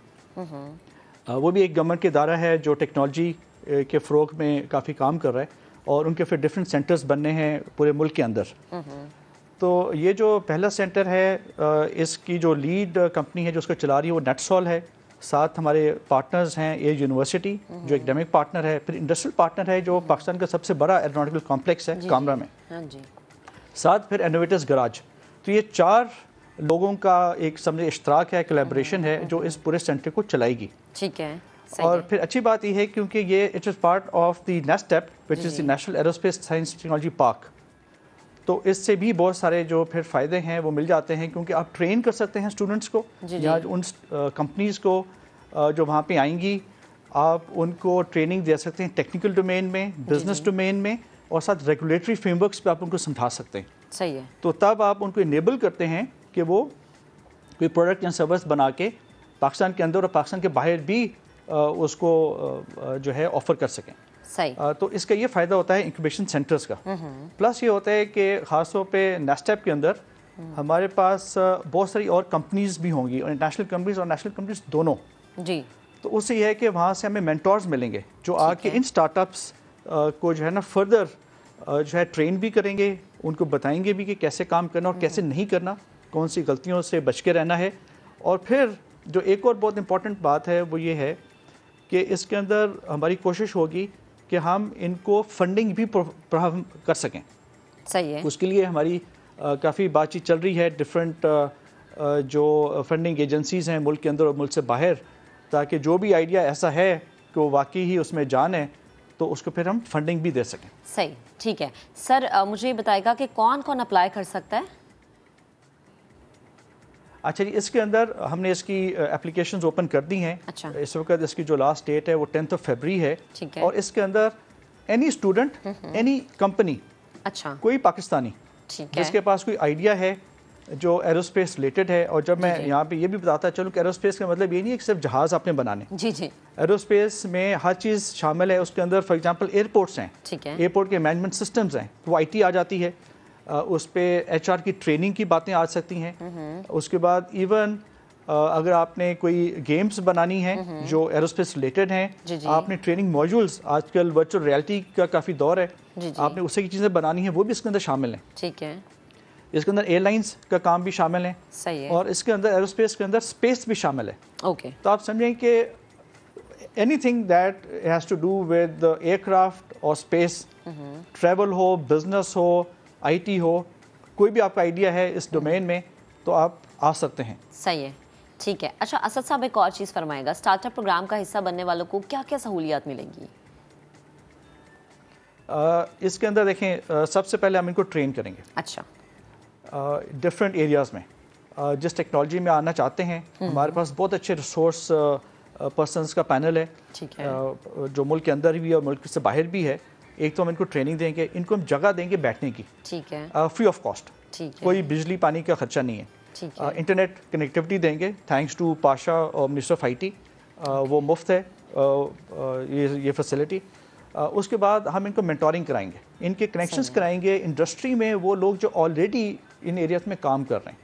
वो भी एक गवर्नमेंट के इदारा है जो टेक्नोलॉजी के फ़रोग में काफ़ी काम कर रहा है, और उनके फिर डिफरेंट सेंटर्स बनने हैं पूरे मुल्क के अंदर। तो ये जो पहला सेंटर है, इसकी जो लीड कंपनी है जो उसको चला रही है वो नेटसॉल है। साथ हमारे पार्टनर्स हैं एज यूनिवर्सिटी जो एकेडमिक पार्टनर है, फिर इंडस्ट्रियल पार्टनर है जो पाकिस्तान का सबसे बड़ा एरोनॉटिकल कॉम्प्लेक्स है कामरा में, साथ फिर इनोवेटर्स गराज। तो ये 4 लोगों का एक समझे इश्तराक है, कोलैबोरेशन है जो इस पूरे सेंटर को चलाएगी। ठीक है। और फिर अच्छी बात यह है क्योंकि ये it is part of the NASTP which is the national aerospace science technology park. तो इससे भी बहुत सारे जो फिर फ़ायदे हैं वो मिल जाते हैं, क्योंकि आप ट्रेन कर सकते हैं स्टूडेंट्स को या उन कंपनीज़ को जो वहाँ पे आएंगी, आप उनको ट्रेनिंग दे सकते हैं टेक्निकल डोमेन में, बिजनेस डोमेन में, और साथ रेगुलेटरी फ्रेमवर्क्स पे आप उनको समझा सकते हैं। सही है। तो तब आप उनको इनेबल करते हैं कि वो कोई प्रोडक्ट या सर्विस बना के पाकिस्तान के अंदर और पाकिस्तान के बाहर भी उसको जो है ऑफ़र कर सकें। सही। तो इसका ये फ़ायदा होता है इंक्यूबेशन सेंटर्स का। प्लस ये होता है कि ख़ासतौर पे नेस्टेप के अंदर हमारे पास बहुत सारी और कंपनीज़ भी होंगी, और इंटरनेशनल कंपनीज़ और नेशनल कंपनीज़ दोनों जी। तो उससे यह है कि वहाँ से हमें मेंटोर्स मिलेंगे जो आके इन स्टार्टअप्स को जो है ना फर्दर जो है ट्रेन भी करेंगे, उनको बताएंगे भी कि कैसे काम करना और कैसे नहीं करना, कौन सी गलतियों से बच के रहना है। और फिर जो एक और बहुत इंपॉर्टेंट बात है वो ये है कि इसके अंदर हमारी कोशिश होगी कि हम इनको फंडिंग भी फ्राहम कर सकें। सही है। उसके लिए हमारी काफ़ी बातचीत चल रही है डिफरेंट जो फंडिंग एजेंसीज़ हैं मुल्क के अंदर और मुल्क से बाहर, ताकि जो भी आइडिया ऐसा है कि वो वाकई ही उसमें जान है तो उसको फिर हम फंडिंग भी दे सकें। सही, ठीक है। सर मुझे बताएगा कि कौन कौन अप्लाई कर सकता है? अच्छा जी, इसके अंदर हमने इसकी एप्लीकेशंस ओपन कर दी हैं। अच्छा। इस वक्त इसकी जो लास्ट डेट है वो 10 फरवरी है। ठीक है। और इसके अंदर एनी स्टूडेंट, एनी कंपनी, अच्छा, कोई पाकिस्तानी ठीक है, जिसके पास कोई आइडिया है, जो एरोस्पेस रिलेटेड है। और जब मैं यहाँ पे ये भी बताता चलूँ कि एरोस्पेस का मतलब ये नहीं है कि सिर्फ जहाज़ आपने बनाने। जी जी। एरोस्पेस में हर चीज़ शामिल है। उसके अंदर फॉर एग्जांपल एयरपोर्ट्स हैं, ठीक है, एयरपोर्ट के मैनेजमेंट सिस्टम्स हैं, वो IT आ जाती है। उस पर HR की ट्रेनिंग की बातें आ सकती हैं। उसके बाद इवन अगर आपने कोई गेम्स बनानी है जो एरोस्पेस रिलेटेड हैं, आपने ट्रेनिंग मॉड्यूल्स, आजकल वर्चुअल रियलिटी का काफ़ी दौर है, आपने उससे की चीज़ें बनानी है, वो भी इसके अंदर शामिल हैं। ठीक है, इसके अंदर एयरलाइंस का काम भी शामिल है। सही है। और इसके अंदर एरोस्पेस के अंदर स्पेस भी शामिल है। ओके, तो आप समझें कि anything that has to do with aircraft और स्पेस, ट्रैवल हो, बिजनेस हो, IT हो, कोई भी आपका आइडिया है इस डोमेन में तो आप आ सकते हैं। सही है, ठीक है। अच्छा असद साहब, एक और चीज़ फरमाएगा, स्टार्टअप प्रोग्राम का हिस्सा बनने वालों को क्या क्या सहूलियात मिलेंगी? इसके अंदर देखें, सबसे पहले हम इनको ट्रेन करेंगे। अच्छा, डिफरेंट एरियाज़ में जिस टेक्नोलॉजी में आना चाहते हैं, हमारे पास बहुत अच्छे रिसोर्स पर्सनस का पैनल है, ठीक है, जो मुल्क के अंदर भी है और मुल्क से बाहर भी है। एक तो हम इनको ट्रेनिंग देंगे, इनको हम जगह देंगे बैठने की, ठीक है, फ्री ऑफ कॉस्ट, ठीक है, कोई बिजली पानी का खर्चा नहीं है। ठीक है, इंटरनेट कनेक्टिविटी देंगे थैंक्स टू पाशा और मिनिस्टर ऑफ IT, वो मुफ्त है ये फैसिलिटी। उसके बाद हम इनको मेंटोरिंग कराएंगे, इनके कनेक्शंस कराएंगे इंडस्ट्री में वो लोग जो ऑलरेडी इन एरियाज में काम कर रहे हैं,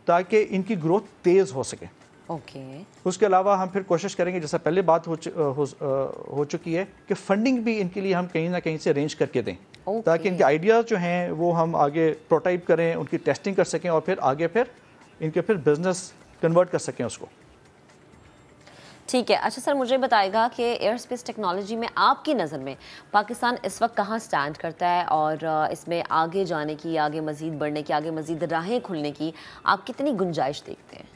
ताकि इनकी ग्रोथ तेज़ हो सके। ओके, उसके अलावा हम फिर कोशिश करेंगे, जैसा पहले बात हो चुकी है, कि फंडिंग भी इनके लिए हम कहीं ना कहीं से अरेंज करके दें, ताकि इनके आइडियाज़ जो हैं वो हम आगे प्रोटाइप करें, उनकी टेस्टिंग कर सकें और फिर आगे इनके बिजनेस कन्वर्ट कर सकें उसको। ठीक है। अच्छा सर, मुझे बताएगा कि एयर स्पेस टेक्नोलॉजी में आपकी नज़र में पाकिस्तान इस वक्त कहाँ स्टैंड करता है और इसमें आगे जाने की, आगे मज़ीद बढ़ने की, आगे मज़ीद राहें खुलने की आप कितनी गुंजाइश देखते हैं?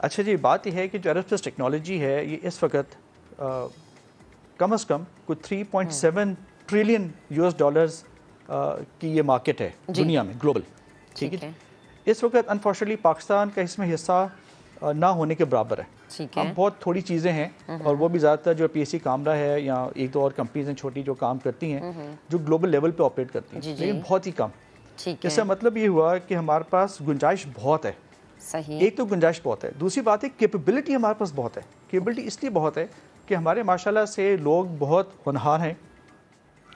अच्छा जी, बात यह है कि जो एरोस्पेस टेक्नोलॉजी है ये इस वक्त कम से कम कुछ 3.7 ट्रिलियन US की ये मार्केट है दुनिया में, ग्लोबल। ठीक है, इस वक्त अनफॉर्चुनेटली पाकिस्तान का इसमें हिस्सा ना होने के बराबर है। ठीक है, अब बहुत थोड़ी चीज़ें हैं और वो भी ज़्यादातर जो PSC कामरा है या एक दो और कंपनीज हैं छोटी जो काम करती हैं, जो ग्लोबल लेवल पे ऑपरेट करती हैं, लेकिन बहुत ही कम। इसका मतलब ये हुआ कि हमारे पास गुंजाइश बहुत है। सही, एक तो गुंजाइश बहुत है, दूसरी बात है कैपेबिलिटी हमारे पास बहुत है। कैपेबिलिटी इसलिए बहुत है कि हमारे माशाल्लाह से लोग बहुत होनहार हैं,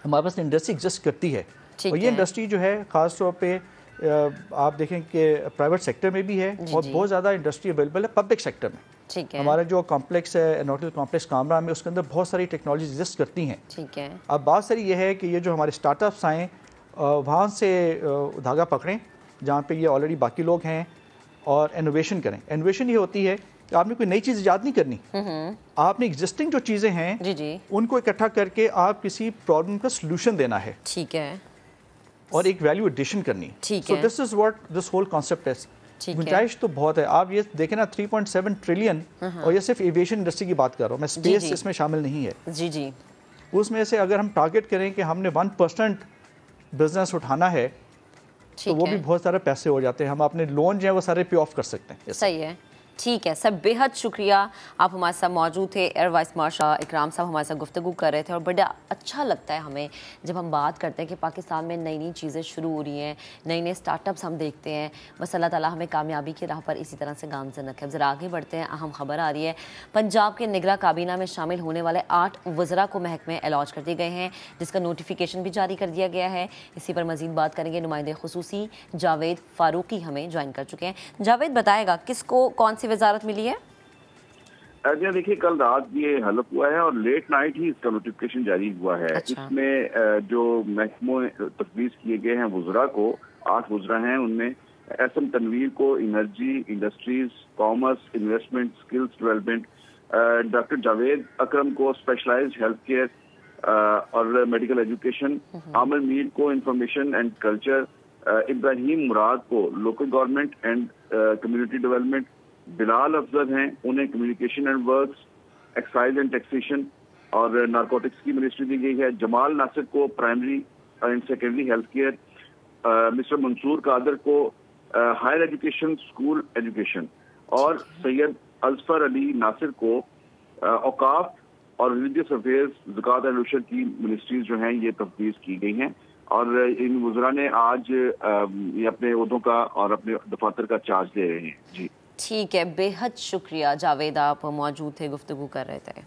हमारे पास इंडस्ट्री एग्जिस्ट करती है और ये इंडस्ट्री जो है ख़ास तौर पे आप देखें कि प्राइवेट सेक्टर में भी है और बहुत ज़्यादा इंडस्ट्री अवेलेबल है पब्लिक सेक्टर में। ठीक है, हमारा जो कॉम्प्लेक्स है एरोनॉटिकल कॉम्प्लेक्स कामरा में, उसके अंदर बहुत सारी टेक्नोलॉजी एग्जिस्ट करती हैं। ठीक है, अब बात सारी ये है कि ये जो हमारे स्टार्टअप्स आएँ वहाँ से धागा पकड़ें जहाँ पे ये ऑलरेडी बाकी लोग हैं और इनोवेशन करें। इनोवेशन ये होती है कि आपने कोई नई चीज़ ईजाद नहीं करनी, आपने एग्जिस्टिंग जो चीज़ें हैं उनको इकट्ठा करके आप किसी प्रॉब्लम का सोल्यूशन देना है। ठीक है, और एक वैल्यू एडिशन करनी है। So this is what this whole concept है। गुंजाइश तो बहुत है। आप ये देखें ना 3.7 ट्रिलियन, और ये सिर्फ एविएशन इंडस्ट्री की बात कर रहा हूँ मैं, स्पेस इसमें शामिल नहीं है। जी जी, उसमें से अगर हम टारगेट करें कि हमने 1% बिजनेस उठाना है तो वो भी बहुत सारे पैसे हो जाते हैं, हम अपने लोन जो है वो सारे पे ऑफ कर सकते हैं। सही है, ठीक है सर, बेहद शुक्रिया, आप हमारे साथ मौजूद थे। एयर वाइस मार्शल इकराम साहब हमारे साथ गुफ्तगू कर रहे थे और बड़ा अच्छा लगता है हमें जब हम बात करते हैं कि पाकिस्तान में नई नई चीज़ें शुरू हो रही हैं, नए नए स्टार्टअप्स हम देखते हैं। बस अल्लाह ताला हमें कामयाबी की राह पर इसी तरह से गामज़न रखे। अब ज़रा आगे बढ़ते हैं, अहम खबर आ रही है। पंजाब के निगरां काबीना में शामिल होने वाले 8 वज़रा को महकमे अलॉट कर दिए गए हैं, जिसका नोटिफिकेशन भी जारी कर दिया गया है। इसी पर मज़ीद बात करेंगे, नुमाइंदे खुसूसी जावेद फारूकी हमें ज्वाइन कर चुके हैं। जावेद बताएगा किसको कौन सी वजारत मिली है? देखिए, कल रात ये हलफ हुआ है और लेट नाइट ही इसका नोटिफिकेशन जारी हुआ है। इसमें जो महकमों तजवीज़ किए गए हैं वज़रा को, 8 वज़रा हैं, उनमें एसएम तनवीर को energy, industries, commerce, investment, skills development, doctor Javed Akram को स्पेशलाइज्ड हेल्थ केयर और मेडिकल एजुकेशन, आमिर मीर को information and culture, Ibrahim Murad को local government and community development, Bilal Afzal हैं, उन्हें communication and works, excise and taxation और नारकोटिक्स की मिनिस्ट्री दी गई है। जमाल नासिर को primary and secondary health care, mister Mansoor Qadir को हायर एजुकेशन, स्कूल एजुकेशन और सैयद अजफर अली नासिर को औकाफ और रिलीजियस अफेयर्स, ज़कात एंड उशर की मिनिस्ट्रीज जो हैं ये तफवीज़ की गई हैं। और इन वज़रा ने आज ये अपने ओहदों का और अपने दफातर का चार्ज ले रहे हैं। जी ठीक है, बेहद शुक्रिया जावेद, आप मौजूद थे, गुफ्तगू कर रहे थे।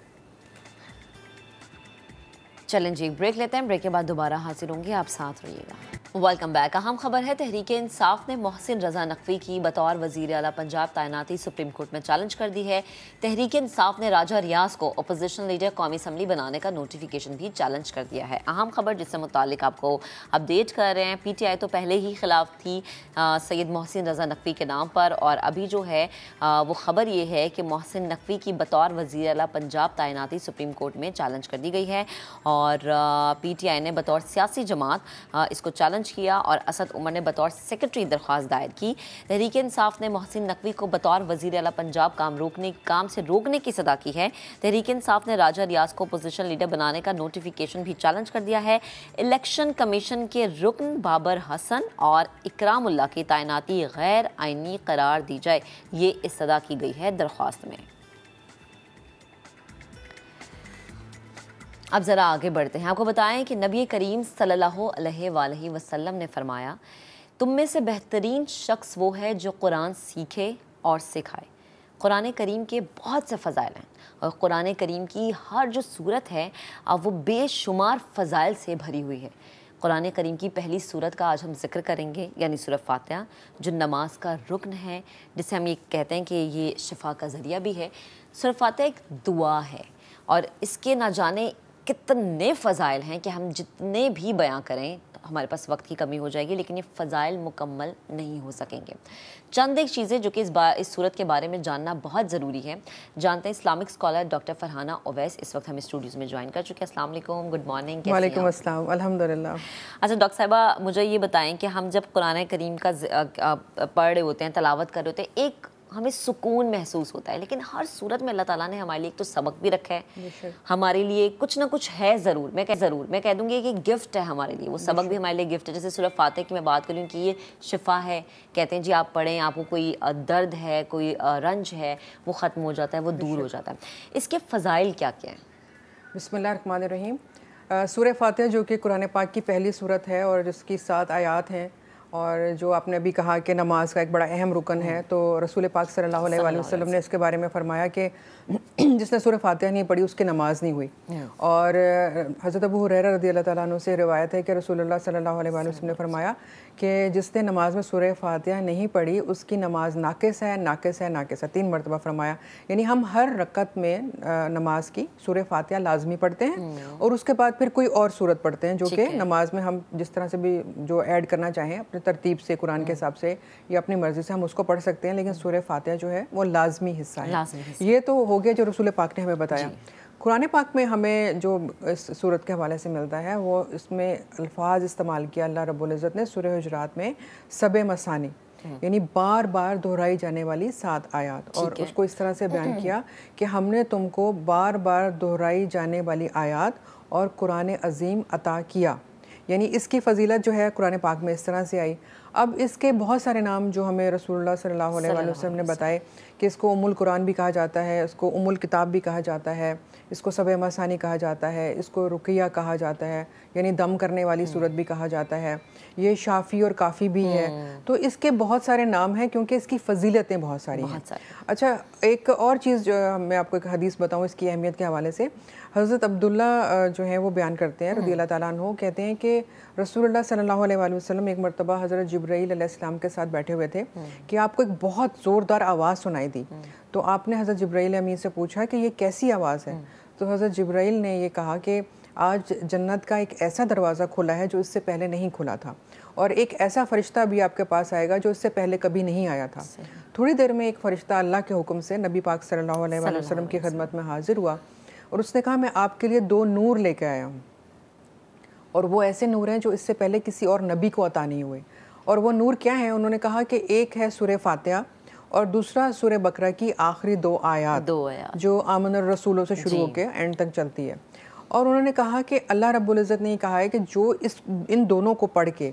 चलें जी, ब्रेक लेते हैं, ब्रेक के बाद दोबारा हाजिर होंगे, आप साथ रहिएगा। Welcome back. अहम खबर है, तहरीक इंसाफ ने मोहसिन रजा नकवी की बतौर वजीर आला पंजाब तैनाती सुप्रीम कोर्ट में चैलेंज कर दी है। तहरीक इंसाफ ने राजा रियाज को अपोजिशन लीडर कौमी असम्बली बनाने का नोटिफिकेशन भी चैलेंज कर दिया है। अहम खबर जिससे मुतालिक आपको अपडेट कर रहे हैं, PTI तो पहले ही खिलाफ थी सैयद मोहसिन रजा नकवी के नाम पर, और अभी जो है वो खबर ये है कि मोहसिन नकवी की बतौर वजीर आला पंजाब तैनाती सुप्रीम कोर्ट में चैलेंज कर दी गई है, और PTI ने बतौर सियासी जमात इसको चैलेंज किया और असद उमर ने बतौर सेक्रेटरी दरख्वास्त दायर की। तहरीक इंसाफ ने मोहसिन नकवी को बतौर वजीर आला पंजाब काम से रोकने की सदा की है। तहरीक इंसाफ ने राजा रियाज को पोजीशन लीडर बनाने का नोटिफिकेशन भी चैलेंज कर दिया है। इलेक्शन कमीशन के रुकन बाबर हसन और इकरामुल्लाह की तैनाती गैर आइनी करार दी जाए, ये इस सदा की गई है दरख्वास्त में। अब ज़रा आगे बढ़ते हैं। आपको बताएं कि नबी करीम सल्लल्लाहु अलैहि वसल्लम ने फरमाया, तुम में से बेहतरीन शख्स वो है जो कुरान सीखे और सिखाए। कुरान करीम के बहुत से फ़ज़ाइल हैं और कुरान करीम की हर जो सूरत है वो बेशुमार फ़ज़ाइल से भरी हुई है। कुरान करीम की पहली सूरत का आज हम जिक्र करेंगे, यानी सूरत फातिहा, जो नमाज का रुकन है, जिसे हम ये कहते हैं कि ये शिफा का ज़रिया भी है। सूरत फातिहा एक दुआ है और इसके ना जाने कितने फ़ज़ाइल हैं कि हम जितने भी बयां करें तो हमारे पास वक्त की कमी हो जाएगी, लेकिन ये फ़ज़ाइल मुकम्मल नहीं हो सकेंगे। चंद एक चीज़ें जो कि इस सूरत के बारे में जानना बहुत ज़रूरी है, जानते हैं। Islamic scholar doctor Farhana Owais इस वक्त हमें स्टूडियोज़ में ज्वाइन कर चुके हैं। अस्सलाम वालेकुम, गुड मॉर्निंग। वालेकुम अस्सलाम, अल्हम्दुलिल्लाह। अच्छा डॉक्टर साहिबा, मुझे ये बताएं कि हम जब कुरान करीम का पढ़ रहे होते हैं, तलावत कर रहे होते हैं, एक हमें सुकून महसूस होता है, लेकिन हर सूरत में अल्लाह ताला ने हमारे लिए एक तो सबक भी रखा है, हमारे लिए कुछ ना कुछ है ज़रूर। मैं कह दूँगी कि गिफ्ट है हमारे लिए, वो सबक भी हमारे लिए गिफ्ट है। जैसे सूरत फातिहा की मैं बात करूँ कि ये शिफा है, कहते हैं जी आप पढ़ें, आपको कोई दर्द है, कोई रंज है, वो ख़त्म हो जाता है, वो दूर हो जाता है। इसके फ़ज़ाइल क्या क्या हैं? बिस्मिल्लाहिर्रहमानिर्रहीम। सूरह फातिहा जो कि कुरान पाक की पहली सूरत है और जिसकी 7 आयात हैं, और जो आपने अभी कहा कि नमाज का एक बड़ा अहम रुकन है, तो रसूल पाक सल्लल्लाहु अलैहि वसल्लम ने इसके बारे में फरमाया कि जिसने सूरह फातिहा नहीं पढ़ी उसकी नमाज नहीं हुई। और हज़रत अबू हुरैरा रज़ियल्लाहु ताला अन्हु से रिवायत है कि रसूलुल्लाह सल्लल्लाहु अलैहि वसल्लम ने फरमाया कि जिसने नमाज में सूरह फातिहा नहीं पढ़ी उसकी नमाज नाक़िस है, नाक़िस है, नाक़िस है, 3 मरतबा फरमाया। यानी हम हर रकत में नमाज की सूरह फातिहा लाजमी पढ़ते हैं और उसके बाद फिर कोई और सूरत पढ़ते हैं जो कि नमाज में हम जिस तरह से भी जो ऐड करना चाहें अपने तरतीब से, कुरान के हिसाब से या अपनी मर्जी से हम उसको पढ़ सकते हैं, लेकिन सूरह फातिहा जो है वो लाजमी हिस्सा है। ये तो हो गया जो रसूल पाक ने हमें बताया। कुरान पाक में हमें जो इस सूरत के हवाले से मिलता है वो इसमें अल्फाज इस्तेमाल किया अल्लाह रब्बुल इज़्ज़त ने सूरह हुजरात में, सब मसानी, यानी बार बार दोहराई जाने वाली 7 आयात, और उसको इस तरह से बयान किया कि हमने तुमको बार बार दोहराई जाने वाली आयात और कुरान अजीम अता किया। यानी इसकी फ़जीलत जो है कुरान पाक में इस तरह से आई। अब इसके बहुत सारे नाम जो हमें रसूलुल्लाह सल्लल्लाहु अलैहि वसल्लम ने बताए कि इसको उम्मुल कुरान भी कहा जाता है, इसको उम्मुल किताब भी कहा जाता है, इसको सब मसानी कहा जाता है, इसको रुकिया कहा जाता है, यानी दम करने वाली सूरत भी कहा जाता है, ये शाफ़ी और काफ़ी भी है। तो इसके बहुत सारे नाम हैं क्योंकि इसकी फ़जीलतें बहुत सारी हैं। अच्छा, एक और चीज़ जो मैं आपको एक हदीस बताऊँ इसकी अहमियत के हवाले से, हज़रत अब्दुल्ला जो है वो बयान करते हैं रज़ियल्लाहु ताला अन्हु, कहते हैं कि रसूलुल्लाह सल्लल्लाहु अलैहि वसल्लम एक मरतबा हज़रत जिब्राईल अलैहिस्सलाम के साथ बैठे हुए थे कि आपको एक बहुत ज़ोरदार आवाज़ सुनाई दी। तो आपने हज़रत जिब्राईल अमीन से पूछा कि ये कैसी आवाज़ है? तो हज़रत जिब्राईल ने ये कहा कि आज जन्नत का एक ऐसा दरवाज़ा खुला है जो इससे पहले नहीं खुला था, और एक ऐसा फ़रिश्ता भी आपके पास आएगा जो इससे पहले कभी नहीं आया था। थोड़ी देर में एक फ़रिश्ता अल्लाह के हुक्म से नबी पाक सल्लल्लाहु अलैहि वसल्लम की खिदमत में हाजिर हुआ और उसने कहा मैं आपके लिए 2 नूर लेके आया हूँ, और वो ऐसे नूर हैं जो इससे पहले किसी और नबी को अता नहीं हुए। और वो नूर क्या है? उन्होंने कहा कि एक है सूरह फातिहा और दूसरा सूरह बकरा की आखिरी 2 आयात जो आमनर रसूलों से शुरू होकर एंड तक चलती है। और उन्होंने कहा कि अल्लाह रब्बुल इज़्ज़त ने कहा है कि जो इन दोनों को पढ़ के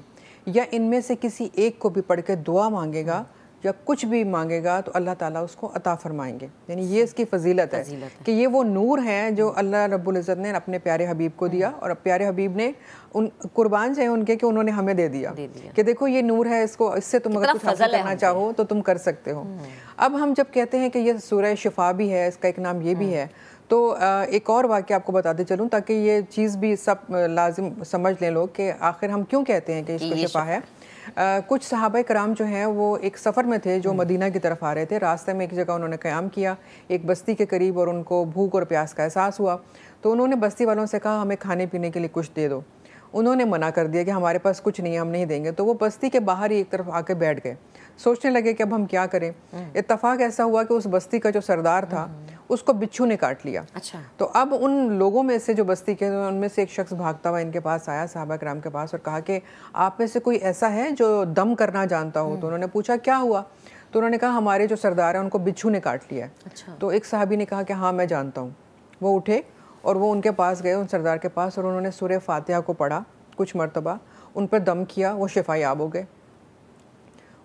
या इनमें से किसी एक को भी पढ़ के दुआ मांगेगा जब कुछ भी मांगेगा तो अल्लाह ताला उसको अता फरमाएंगे। यानी ये इसकी फजीलत है कि ये वो नूर है जो अल्लाह रब्बुल इज़्ज़त ने अपने प्यारे हबीब को दिया, और प्यारे हबीब ने उन कुर्बान चाहे उनके कि उन्होंने हमें दे दिया कि देखो ये नूर है, इसको इससे तुम अगर कुछ हासिल करना चाहो तो तुम कर सकते हो। अब हम जब कहते हैं कि ये सूरह शिफा भी है, इसका एक नाम ये भी है, तो एक और वाक़या आपको बताते चलूँ ताकि ये चीज़ भी सब लाजिम समझ लें लोग कि आखिर हम क्यों कहते हैं कि इसको शिफा है। कुछ सहाबा कराम जो हैं वो एक सफ़र में थे जो मदीना की तरफ आ रहे थे। रास्ते में एक जगह उन्होंने क़याम किया, एक बस्ती के करीब, और उनको भूख और प्यास का एहसास हुआ। तो उन्होंने बस्ती वालों से कहा हमें खाने पीने के लिए कुछ दे दो। उन्होंने मना कर दिया कि हमारे पास कुछ नहीं है, हम नहीं देंगे। तो वो बस्ती के बाहर ही एक तरफ आके बैठ गए, सोचने लगे कि अब हम क्या करें। इत्तफाक ऐसा हुआ कि उस बस्ती का जो सरदार था उसको बिच्छू ने काट लिया। अच्छा। तो अब उन लोगों में से जो बस्ती के, उनमें से एक शख्स भागता हुआ इनके पास आया, सहाबा कराम के पास, और कहा कि आप में से कोई ऐसा है जो दम करना जानता हो? तो उन्होंने पूछा क्या हुआ? तो उन्होंने कहा हमारे जो सरदार हैं उनको बिच्छू ने काट लिया है। अच्छा। तो एक साहबी ने कहा कि हाँ मैं जानता हूँ। वो उठे और वो उनके पास गए, उन सरदार के पास, और उन्होंने सूरह फातिहा को पढ़ा कुछ मरतबा, उन पर दम किया, वो शिफा याब हो गए।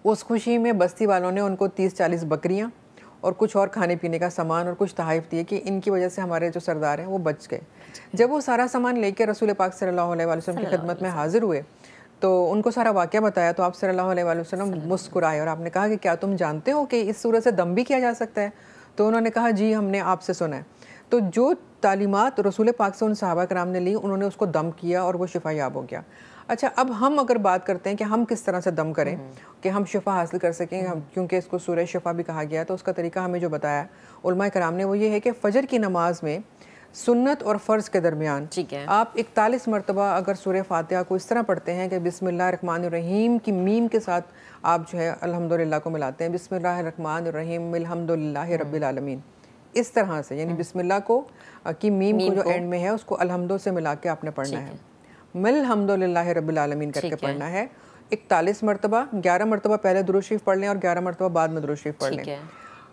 उस खुशी में बस्ती वालों ने उनको 30-40 बकरियाँ और कुछ और खाने पीने का सामान और कुछ तहाइफ दिए कि इनकी वजह से हमारे जो सरदार हैं वो बच गए। जब वो सारा सामान लेकर रसूल पाक सल्लल्लाहु अलैहि वसल्लम की खिदमत में हाजिर हुए तो उनको सारा वाक़या बताया, तो आप सल्लल्लाहु अलैहि वसल्लम मुस्कुराए और आपने कहा कि क्या तुम जानते हो कि इस सूरत से दम भी किया जा सकता है? तो उन्होंने कहा जी हमने आपसे सुना है। तो जो तालीमात रसूल पाक से उन सहाबा कराम ने ली, उन्होंने उसको दम किया और वो शिफा याब हो गया। अच्छा, अब हम अगर बात करते हैं कि हम किस तरह से दम करें कि हम शिफा हासिल कर सकें, हम क्योंकि इसको सूरह शिफा भी कहा गया, तो उसका तरीका हमें जो बताया उलमा कराम ने वो ये है कि फ़जर की नमाज में सुन्नत और फ़र्ज़ के दरमियान आप 41 मरतबा अगर सूरह फातिहा को इस तरह पढ़ते हैं कि बिस्मिल्लाहिर्रहमानिर्रहीम की मीम के साथ आप जो है अल्हम्दुलिल्लाह को मिलाते हैं, बिस्मिल्लाहिर्रहमानिर्रहीम अल्हम्दुलिल्लाहि रब्बिल आलमीन, इस तरह से, यानी बिस्मिल्लाह को की मीम को जो एंड में है उसको अल्हम्दो से मिला के आपने पढ़ना है। अल्हम्दुलिल्लाहि रब्बिल आलमीन करके पढ़ना है 41 मरतबा। 11 मरतबा पहले दुरूद शरीफ पढ़ लें और 11 मरतबा बाद में दुरूद शरीफ पढ़ लें।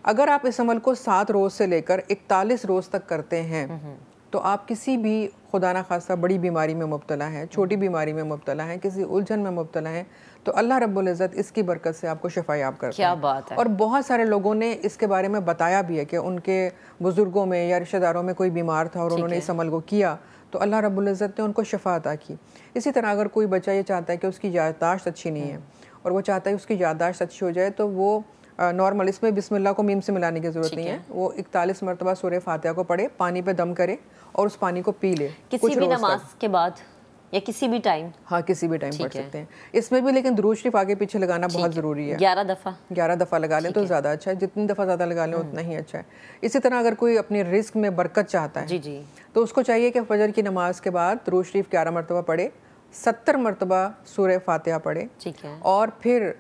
अगर आप इस अमल को 7 रोज़ से लेकर 41 रोज़ तक करते हैं तो आप किसी भी खुदा ना खासा बड़ी बीमारी में मुब्तला हैं, छोटी बीमारी में मुब्तला हैं, किसी उलझन में मुब्तला हैं, तो अल्लाह रब्बुल इज़्ज़त इसकी बरकत से आपको शिफा याब करता है। क्या बात है। और बहुत सारे लोगों ने इसके बारे में बताया भी है कि उनके बुज़ुर्गों में या रिश्तेदारों में कोई बीमार था और उन्होंने इस अमल को किया तो अल्लाह रब्बुल इज़्ज़त ने उनको शिफा अता की। इसी तरह अगर कोई बच्चा ये चाहता है कि उसकी याददाश्त अच्छी नहीं है और वो चाहता है उसकी याददाश्त अच्छी हो जाए, तो वो नॉर्मल, इसमें बिस्मिल्लाह को मीम से मिलाने की ज़रूरत नहीं है, वो 41 मरतबा सूरह फातिहा को पढ़े, पानी पे दम करे और उस पानी को पी ले किसी भी नमाज के बाद या किसी भी टाइम। हाँ, किसी भी टाइम पढ़ सकते हैं इसमें भी, लेकिन दुरूद शरीफ आगे पीछे लगाना बहुत ज़रूरी है। 11 दफ़ा लगा लें तो ज़्यादा अच्छा है, जितनी दफ़ा ज़्यादा लगा लें उतना ही अच्छा है। इसी तरह अगर कोई अपने रिस्क में बरकत चाहता है जी तो उसको चाहिए कि फजर की नमाज के बाद दुरूद शरीफ 11 मरतबा पढ़े, 70 मरतबा सूरह फातिहा पढ़े और फिर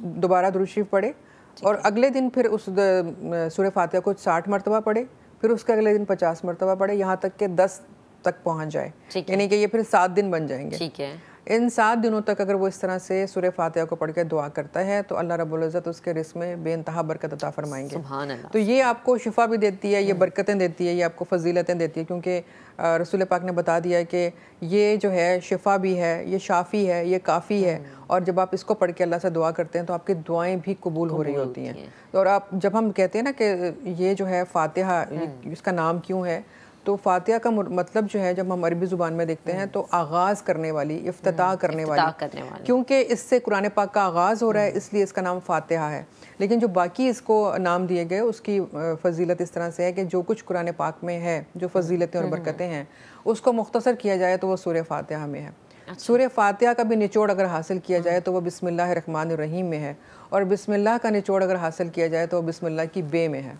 दोबारा दुरूद शरीफ पढ़े और अगले दिन फिर उस सूरह फातिहा को 60 मरतबा पढ़े, फिर उसके अगले दिन 50 मरतबा पढ़े, यहाँ तक के 10 तक पहुँच जाए, यानी कि ये फिर 7 दिन बन जाएंगे। ठीक है। इन 7 दिनों तक अगर वो इस तरह से सूरह फातिहा को पढ़ के दुआ करता है तो अल्लाह रब्बुल इज़्ज़त उसके रिस्क में बेइंतहा बरकत अता फरमाएंगे। सुभान अल्लाह। तो ये आपको शिफा भी देती है, ये बरकतें देती है, ये आपको फजीलतें देती है, क्योंकि रसूल पाक ने बता दिया है कि ये जो है शिफा भी है, ये शाफ़ी है, ये काफ़ी है, और जब आप इसको पढ़ के अल्लाह से दुआ करते हैं तो आपकी दुआएं भी कबूल हो रही होती हैं। और आप जब हम कहते हैं ना कि ये जो है फातिहा, इसका नाम क्यों है, तो फातिहा का मतलब जो है जब हम अरबी ज़ुबान में देखते हैं तो आगाज़ करने वाली, इफ्तिताह करने वाली, क्योंकि इससे कुरान पाक का आगाज़ हो रहा है इसलिए इसका नाम फातिहा है। लेकिन जो बाकी इसको नाम दिए गए उसकी फजीलत इस तरह से है कि जो कुछ कुरान पाक में है, जो फजीलतें और बरकतें हैं, उसको मुख्तसर किया जाए तो वो सूरह फातिहा में है। सूरह फातिहा का भी निचोड़ अगर हासिल किया जाए तो वह बिस्मिल्लाहिर्रहमानिर्रहीम में है, और बिस्मिल्लाह का निचोड़ अगर हासिल किया जाए तो वह बिस्मिल्लाह की बे में है।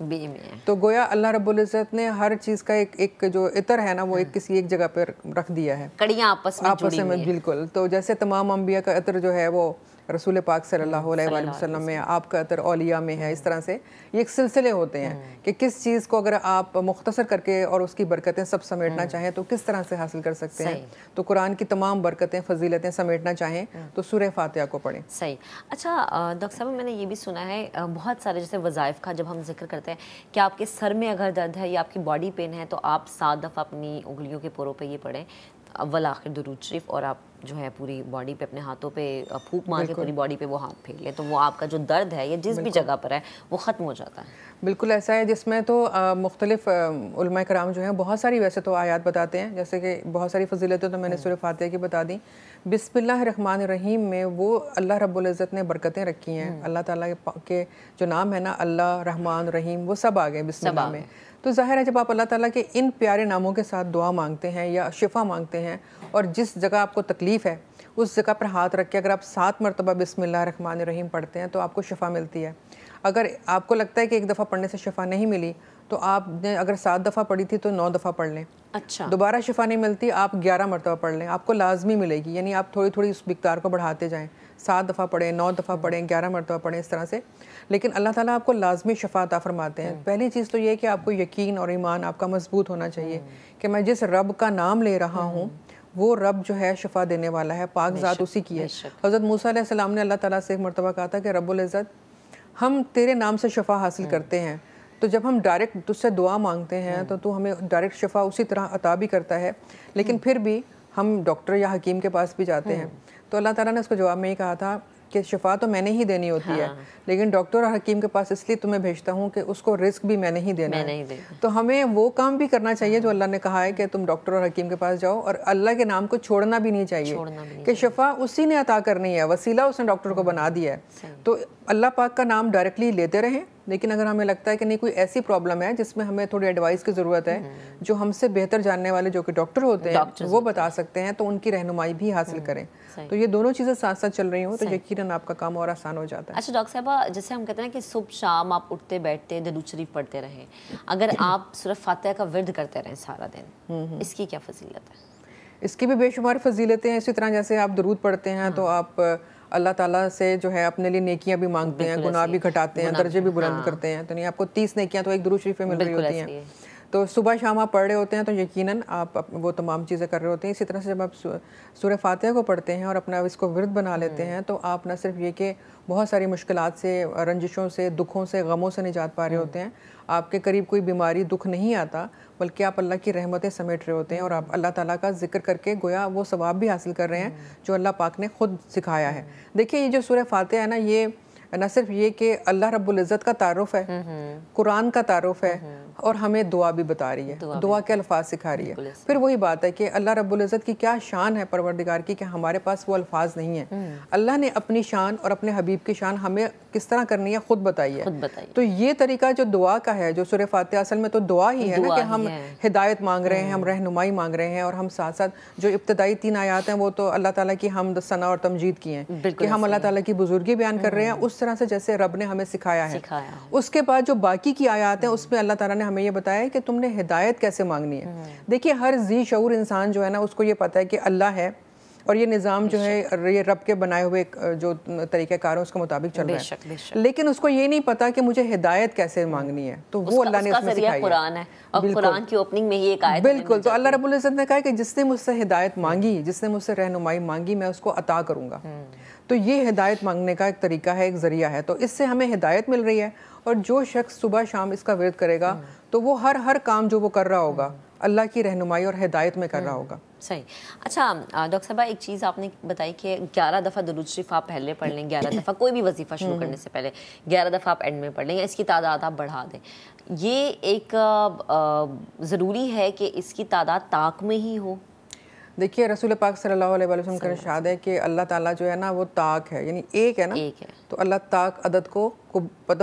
तो गोया अल्लाह रब्बुल इज़्ज़त ने हर चीज़ का एक जो इतर है ना, वो किसी एक जगह पर रख दिया है, कड़ियाँ आपस में बिल्कुल। तो जैसे तमाम अंबिया का इतर जो है वो रसूल पाक सल्लल्लाहु अलैहि वसल्लम में, आपका अतर औलिया में है, इस तरह से ये एक सिलसिले होते हैं कि किस चीज़ को अगर आप मुख्तसर करके और उसकी बरकतें सब समेटना चाहें तो किस तरह से हासिल कर सकते हैं। तो कुरान की तमाम बरकतें, फजीलतें समेटना चाहें तो सूरह फातिहा को पढ़ें। सही। अच्छा डॉक्टर साहब, मैंने ये भी सुना है बहुत सारे जैसे वज़ाइफ का जब हम जिक्र करते हैं कि आपके सर में अगर दर्द है या आपकी बॉडी पेन है तो आप 7 दफ़ा अपनी उंगलियों के पोरों पे ये पढ़ें, अव्वल आखिर दुरूद शरीफ और आप जो है पूरी बॉडी पे अपने हाथों पे फूंक मार के पूरी बॉडी पे वो हाथ फेर ले, तो वो आपका जो दर्द है या जिस भी जगह पर है वो ख़त्म हो जाता है। बिल्कुल ऐसा है, जिसमें तो मुख्तलिफ उलमा कराम जो हैं बहुत सारी वैसे तो आयात बताते हैं, जैसे कि बहुत सारी फजीलतें तो मैंने सूरह फातिहा की बता दी। बिस्मिल्लाहिर्रहमानिर्रहीम में वो अल्लाह रब्बुल इज़्ज़त ने बरकतें रखी हैं। अल्लाह ताला के जो नाम है ना, अल्लाह, रहमान, रहीम, वो सब आ गए बिस्मिल्लाह में। तो ज़ाहिर है जब आप अल्लाह ताला के इन प्यारे नामों के साथ दुआ मांगते हैं या शिफा मांगते हैं, और जिस जगह आपको तकलीफ़ है उस जगह पर हाथ रख के अगर आप 7 मरतबा बिस्मिल्लाहिर्रहमानिर्रहीम पढ़ते हैं तो आपको शिफा मिलती है। अगर आपको लगता है कि एक दफ़ा पढ़ने से शिफा नहीं मिली, तो आपने अगर 7 दफ़ा पढ़ी थी तो 9 दफ़ा पढ़ लें। अच्छा, दोबारा शिफा नहीं मिलती, आप 11 मरतबा पढ़ लें, आपको लाजमी मिलेगी। यानी आप थोड़ी थोड़ी उस मिक़दार को बढ़ाते जाएँ, 7 दफ़ा पढ़ें, 9 दफ़ा पढ़ें, 11 मरतबा पढ़ें, इस तरह से। लेकिन अल्लाह ताला आपको लाजमी शफ़ा अता फरमाते हैं। पहली चीज़ तो ये है कि आपको यकीन और ईमान आपका मजबूत होना चाहिए कि मैं जिस रब का नाम ले रहा हूँ वो रब जो है शिफा देने वाला है, पाक ज़ात उसी की है। हज़रत मूसा अलैहिस्सलाम ने अल्लाह ताला से एक मरतबा कहा था कि रब्बुल इज़्ज़त, हम तेरे नाम से शिफा हासिल करते हैं, तो जब हम डायरेक्ट तुझसे दुआ मांगते हैं तो तू हमें डायरेक्ट शिफा उसी तरह अता भी करता है, लेकिन फिर भी हम डॉक्टर या हकीम के पास भी जाते हैं। तो अल्लाह ताला ने उसको जवाब में ही कहा था कि शिफा तो मैंने ही देनी होती है, लेकिन डॉक्टर और हकीम के पास इसलिए तुम्हें भेजता हूँ कि उसको रिस्क भी मैंने ही देना है। तो हमें वो काम भी करना चाहिए जो अल्लाह ने कहा है कि तुम डॉक्टर और हकीम के पास जाओ, और अल्लाह के नाम को छोड़ना भी नहीं चाहिए कि शिफा उसी ने अता करनी है, वसीला उसने डॉक्टर को बना दिया है। तो अल्लाह पाक का नाम डायरेक्टली लेते रहें, लेकिन अगर हमें लगता है कि नहीं कोई ऐसी प्रॉब्लम है जिसमें हमें थोड़ी एडवाइस की ज़रूरत है, जो हमसे बेहतर जानने वाले जो कि डॉक्टर होते हैं वो बता सकते हैं, तो उनकी रहनुमाई भी हासिल करें। तो ये दोनों चीज़ें साथ साथ चल रही हो तो यकीनन आपका काम और आसान हो जाता है। अच्छा डॉक्टर साहब, जैसे हम कहते हैं कि सुबह शाम आप उठते बैठते दरूद शरीफ पढ़ते रहें, अगर आप सूरह फातिहा का विर्द करते रहें सारा दिन, इसकी क्या फजीलत है? इसकी भी बेशुमार फजीलतें हैं। इसी तरह जैसे आप दरूद पढ़ते हैं तो आप अल्लाह ताला से जो है अपने लिए नेकियां भी मांगते हैं, गुनाह भी घटाते हैं, दर्जे भी बुलंद करते हैं। तो नहीं, आपको 30 नेकियां तो एक दरूद शरीफ में मिल रही होती हैं। तो सुबह शाम आप पढ़ रहे होते हैं तो यकीनन आप वो तमाम चीज़ें कर रहे होते हैं। इसी तरह से जब आप सूरह फातिहा को पढ़ते हैं और अपना इसको विर्द बना लेते हैं तो आप न सिर्फ ये कि बहुत सारी मुश्किलात से, रंजिशों से, दुखों से, गमों से निजात पा रहे होते हैं, आपके करीब कोई बीमारी दुख नहीं आता, बल्कि आप अल्लाह की रहमतें समेट रहे होते हैं और आप अल्लाह ताला का जिक्र करके गोया वो सवाब भी हासिल कर रहे हैं जो अल्लाह पाक ने खुद सिखाया है। देखिए ये जो सूरह फातिहा है ना, ये न सिर्फ ये कि अल्लाह रब्बुल इज़्ज़त का तारुफ है, कुरान का तारुफ है, और हमें दुआ भी बता रही है, दुआ के अल्फाज सिखा रही है। फिर वही बात है कि अल्लाह रब्बुल इज़्ज़त की क्या शान है परवरदिगार की कि हमारे पास वो अल्फाज नहीं है। अल्लाह ने अपनी शान और अपने हबीब की शान हमें किस तरह करनी है खुद बताई है। तो ये तरीका जो दुआ का है, जो सूरह फातिहा असल में तो दुआ ही है ना, कि हम हिदायत मांग रहे हैं, हम रहनुमाई मांग रहे हैं, और हम साथ साथ जो इब्तदाई 3 आयात हैं वो तो अल्लाह ताला की हमद, सना और तमजीद की हैं कि हम अल्लाह ताला की बुजुर्गी बयान कर रहे हैं उस तरह से जैसे रब ने हमें सिखाया है। उसके बाद जो बाकी की आयात हैं उसमें अल्लाह ताला ने हमें ये बताया है कि तुमने हिदायत कैसे मांगनी है। देखिए हर जी शऊर इंसान जो है ना, उसको ये पता है कि अल्लाह है और ये निज़ाम जो है ये रब के बनाए हुए जो तरीक़ेकार है उसके मुताबिक चल रहा है, लेकिन उसको ये नहीं पता कि मुझे हिदायत कैसे मांगनी है। तो वो अल्लाह ने उसमें सिखाई है। कुरान है और कुरान की ओपनिंग में ही एक आयत बिल्कुल। तो अल्लाह रब्बुल इज़्ज़त ने कहा कि जिसने मुझसे हिदायत मांगी, जिसने मुझसे रहनुमाई मांगी, मैं उसको अता करूँगा। तो ये हिदायत मांगने का एक तरीका है, एक ज़रिया है। तो इससे हमें हिदायत मिल रही है, और जो शख्स सुबह शाम इसका विर्द करेगा तो वो हर काम जो वो कर रहा होगा अल्लाह की रहनुमाई और हिदायत में कर रहा होगा। सही। अच्छा डॉक्टर साहबा, एक चीज़ आपने बताई कि 11 दफ़ा दुरूद शरीफ आप पहले पढ़ लें, 11 दफ़ा कोई भी वजीफ़ा शुरू करने से पहले 11 दफ़ा आप एंड में पढ़ लें, या इसकी तादाद आप बढ़ा दें। ये एक ज़रूरी है कि इसकी तादाद ताक में ही हो? देखिए रसूल पाक सल्लल्लाहु अलैहि वसल्लम का इरशाद है कि अल्लाह ताला जो है ना वो ताक है, यानी एक है ना, एक है। तो अल्लाह ताक अदद को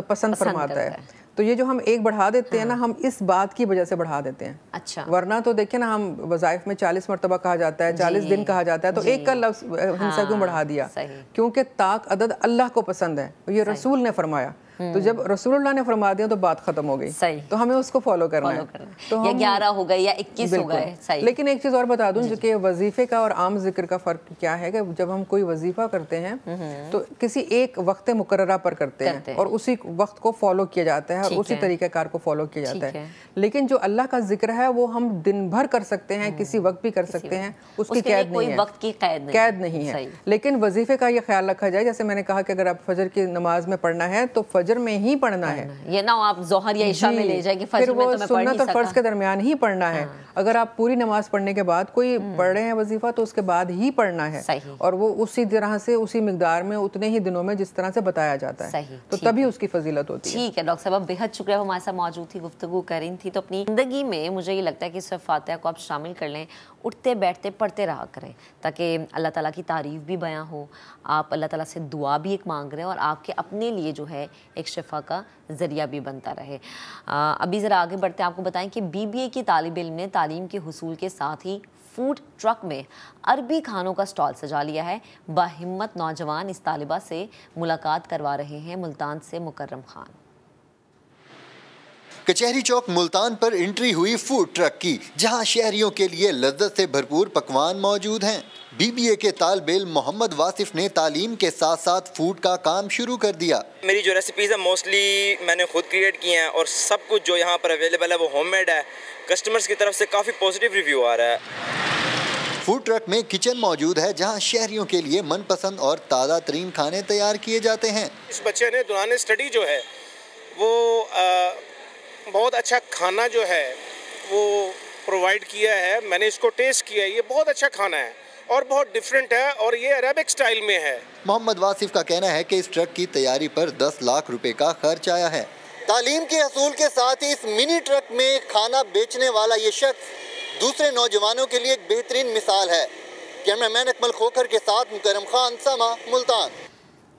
पसंद फरमाता है। तो ये जो हम एक बढ़ा देते हैं ना, हम इस बात की वजह से बढ़ा देते हैं। अच्छा। वरना तो देखिए ना, हम वज़ाइफ में 40 मरतबा कहा जाता है, 40 दिन कहा जाता है, तो एक का लफ्ज़ हिंसा क्यों बढ़ा दिया? क्योंकि ताक अदद अल्लाह को पसंद है, ये रसूल ने फरमाया। तो जब रसूलुल्लाह ने फरमा दिया तो बात खत्म हो गई। सही। तो हमें उसको फॉलो करना है। तो या 11 हो गए या 21 हो गए। सही। लेकिन एक चीज़ और बता दूं जो कि वजीफे का और आम जिक्र का फ़र्क क्या है कि जब हम कोई वजीफा करते हैं तो किसी एक वक्त मुकर्ररा पर करते हैं और उसी वक्त को फॉलो किया जाता है और उसी तरीक़ेकार को फॉलो किया जाता है। लेकिन जो अल्लाह का जिक्र है वो हम दिन भर कर सकते हैं, किसी वक्त भी कर सकते हैं, उसकी कैद नहीं है, वक्त की कैद नहीं है। लेकिन वजीफे का ये ख्याल रखा जाए, जैसे मैंने कहा कि अगर आप फजर की नमाज में पढ़ना है तो फजर में ही पढ़ना है, ये ना आप जोहर या इशा में ले जाए कि फिर वो सुन्नत और फर्ज के दरमियान ही पढ़ना है। अगर आप पूरी नमाज पढ़ने के बाद कोई पढ़ रहे हैं वजीफा तो उसके बाद ही पढ़ना है, और वो उसी तरह से उसी मिकदार में उतने ही दिनों में जिस तरह से बताया जाता है, तो तभी उसकी फजीलत होती है। ठीक है डॉक्टर साहब, बेहद शुक्रिया हमारे साथ मौजूद थी, गुफ्तगू करीन थी। तो अपनी ज़िंदगी में मुझे ये लगता है कि सूरह फातिहा को आप शामिल कर लें, उठते बैठते पढ़ते रहा करें, ताकि अल्लाह ताला की तारीफ़ भी बयां हो, आप अल्लाह ताला से दुआ भी एक मांग रहे हैं और आपके अपने लिए जो है एक शिफा का ज़रिया भी बनता रहे। अभी ज़रा आगे बढ़ते हैं, आपको बताएं कि BBA की तालिब इल्म ने तालीम के हुसूल के साथ ही फूड ट्रक में अरबी खानों का स्टॉल सजा लिया है। बाहिम्मत नौजवान इस तालिबा से मुलाकात करवा रहे हैं मुल्तान से मुकर्रम खान। कचहरी चौक मुल्तान पर एंट्री हुई फूड ट्रक की, जहां शहरियों के लिए लज्जत से भरपूर पकवान मौजूद हैं। BBA के तालिब इल्म मोहम्मद वासिफ ने तालीम के साथ साथ फूड का काम शुरू कर दिया। मेरी जो रेसिपीज़ है मोस्टली मैंने खुद क्रिएट की हैं और सब कुछ जो यहाँ पर अवेलेबल है वो होममेड है। कस्टमर्स की तरफ से काफ़ी पॉजिटिव रिव्यू आ रहा है। फूड ट्रक में किचन मौजूद है, जहां शहरियों के लिए मनपसंद और ताज़ा तरीन खाने तैयार किए जाते हैं। इस बच्चे ने दौरान स्टडी जो है वो बहुत अच्छा खाना जो है वो प्रोवाइड किया है। मैंने इसको टेस्ट किया है, ये बहुत अच्छा खाना है और बहुत डिफरेंट है और ये अरेबिक स्टाइल में है। मोहम्मद वासिफ का कहना है कि इस ट्रक की तैयारी पर 10 लाख रुपए का खर्च आया है। तालीम के असूल के साथ ही इस मिनी ट्रक में खाना बेचने वाला ये शख्स दूसरे नौजवानों के लिए एक बेहतरीन मिसाल है। कैमरामैन अकमल खोखर के साथ मुकर्रम खान, समा, मुल्तान।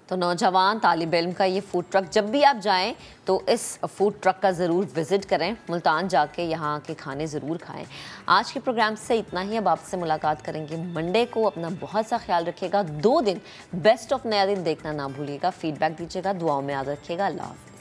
तो नौजवान तालिब इल्म का ये फूड ट्रक, जब भी आप जाएं तो इस फूड ट्रक का ज़रूर विज़िट करें, मुल्तान जाके यहाँ के खाने ज़रूर खाएं। आज के प्रोग्राम से इतना ही, अब आपसे मुलाकात करेंगे मंडे को। अपना बहुत सा ख्याल रखिएगा। 2 दिन बेस्ट ऑफ नया दिन देखना ना भूलिएगा, फीडबैक दीजिएगा, दुआओं में याद रखिएगा। अल्लाह हाफ़िज़।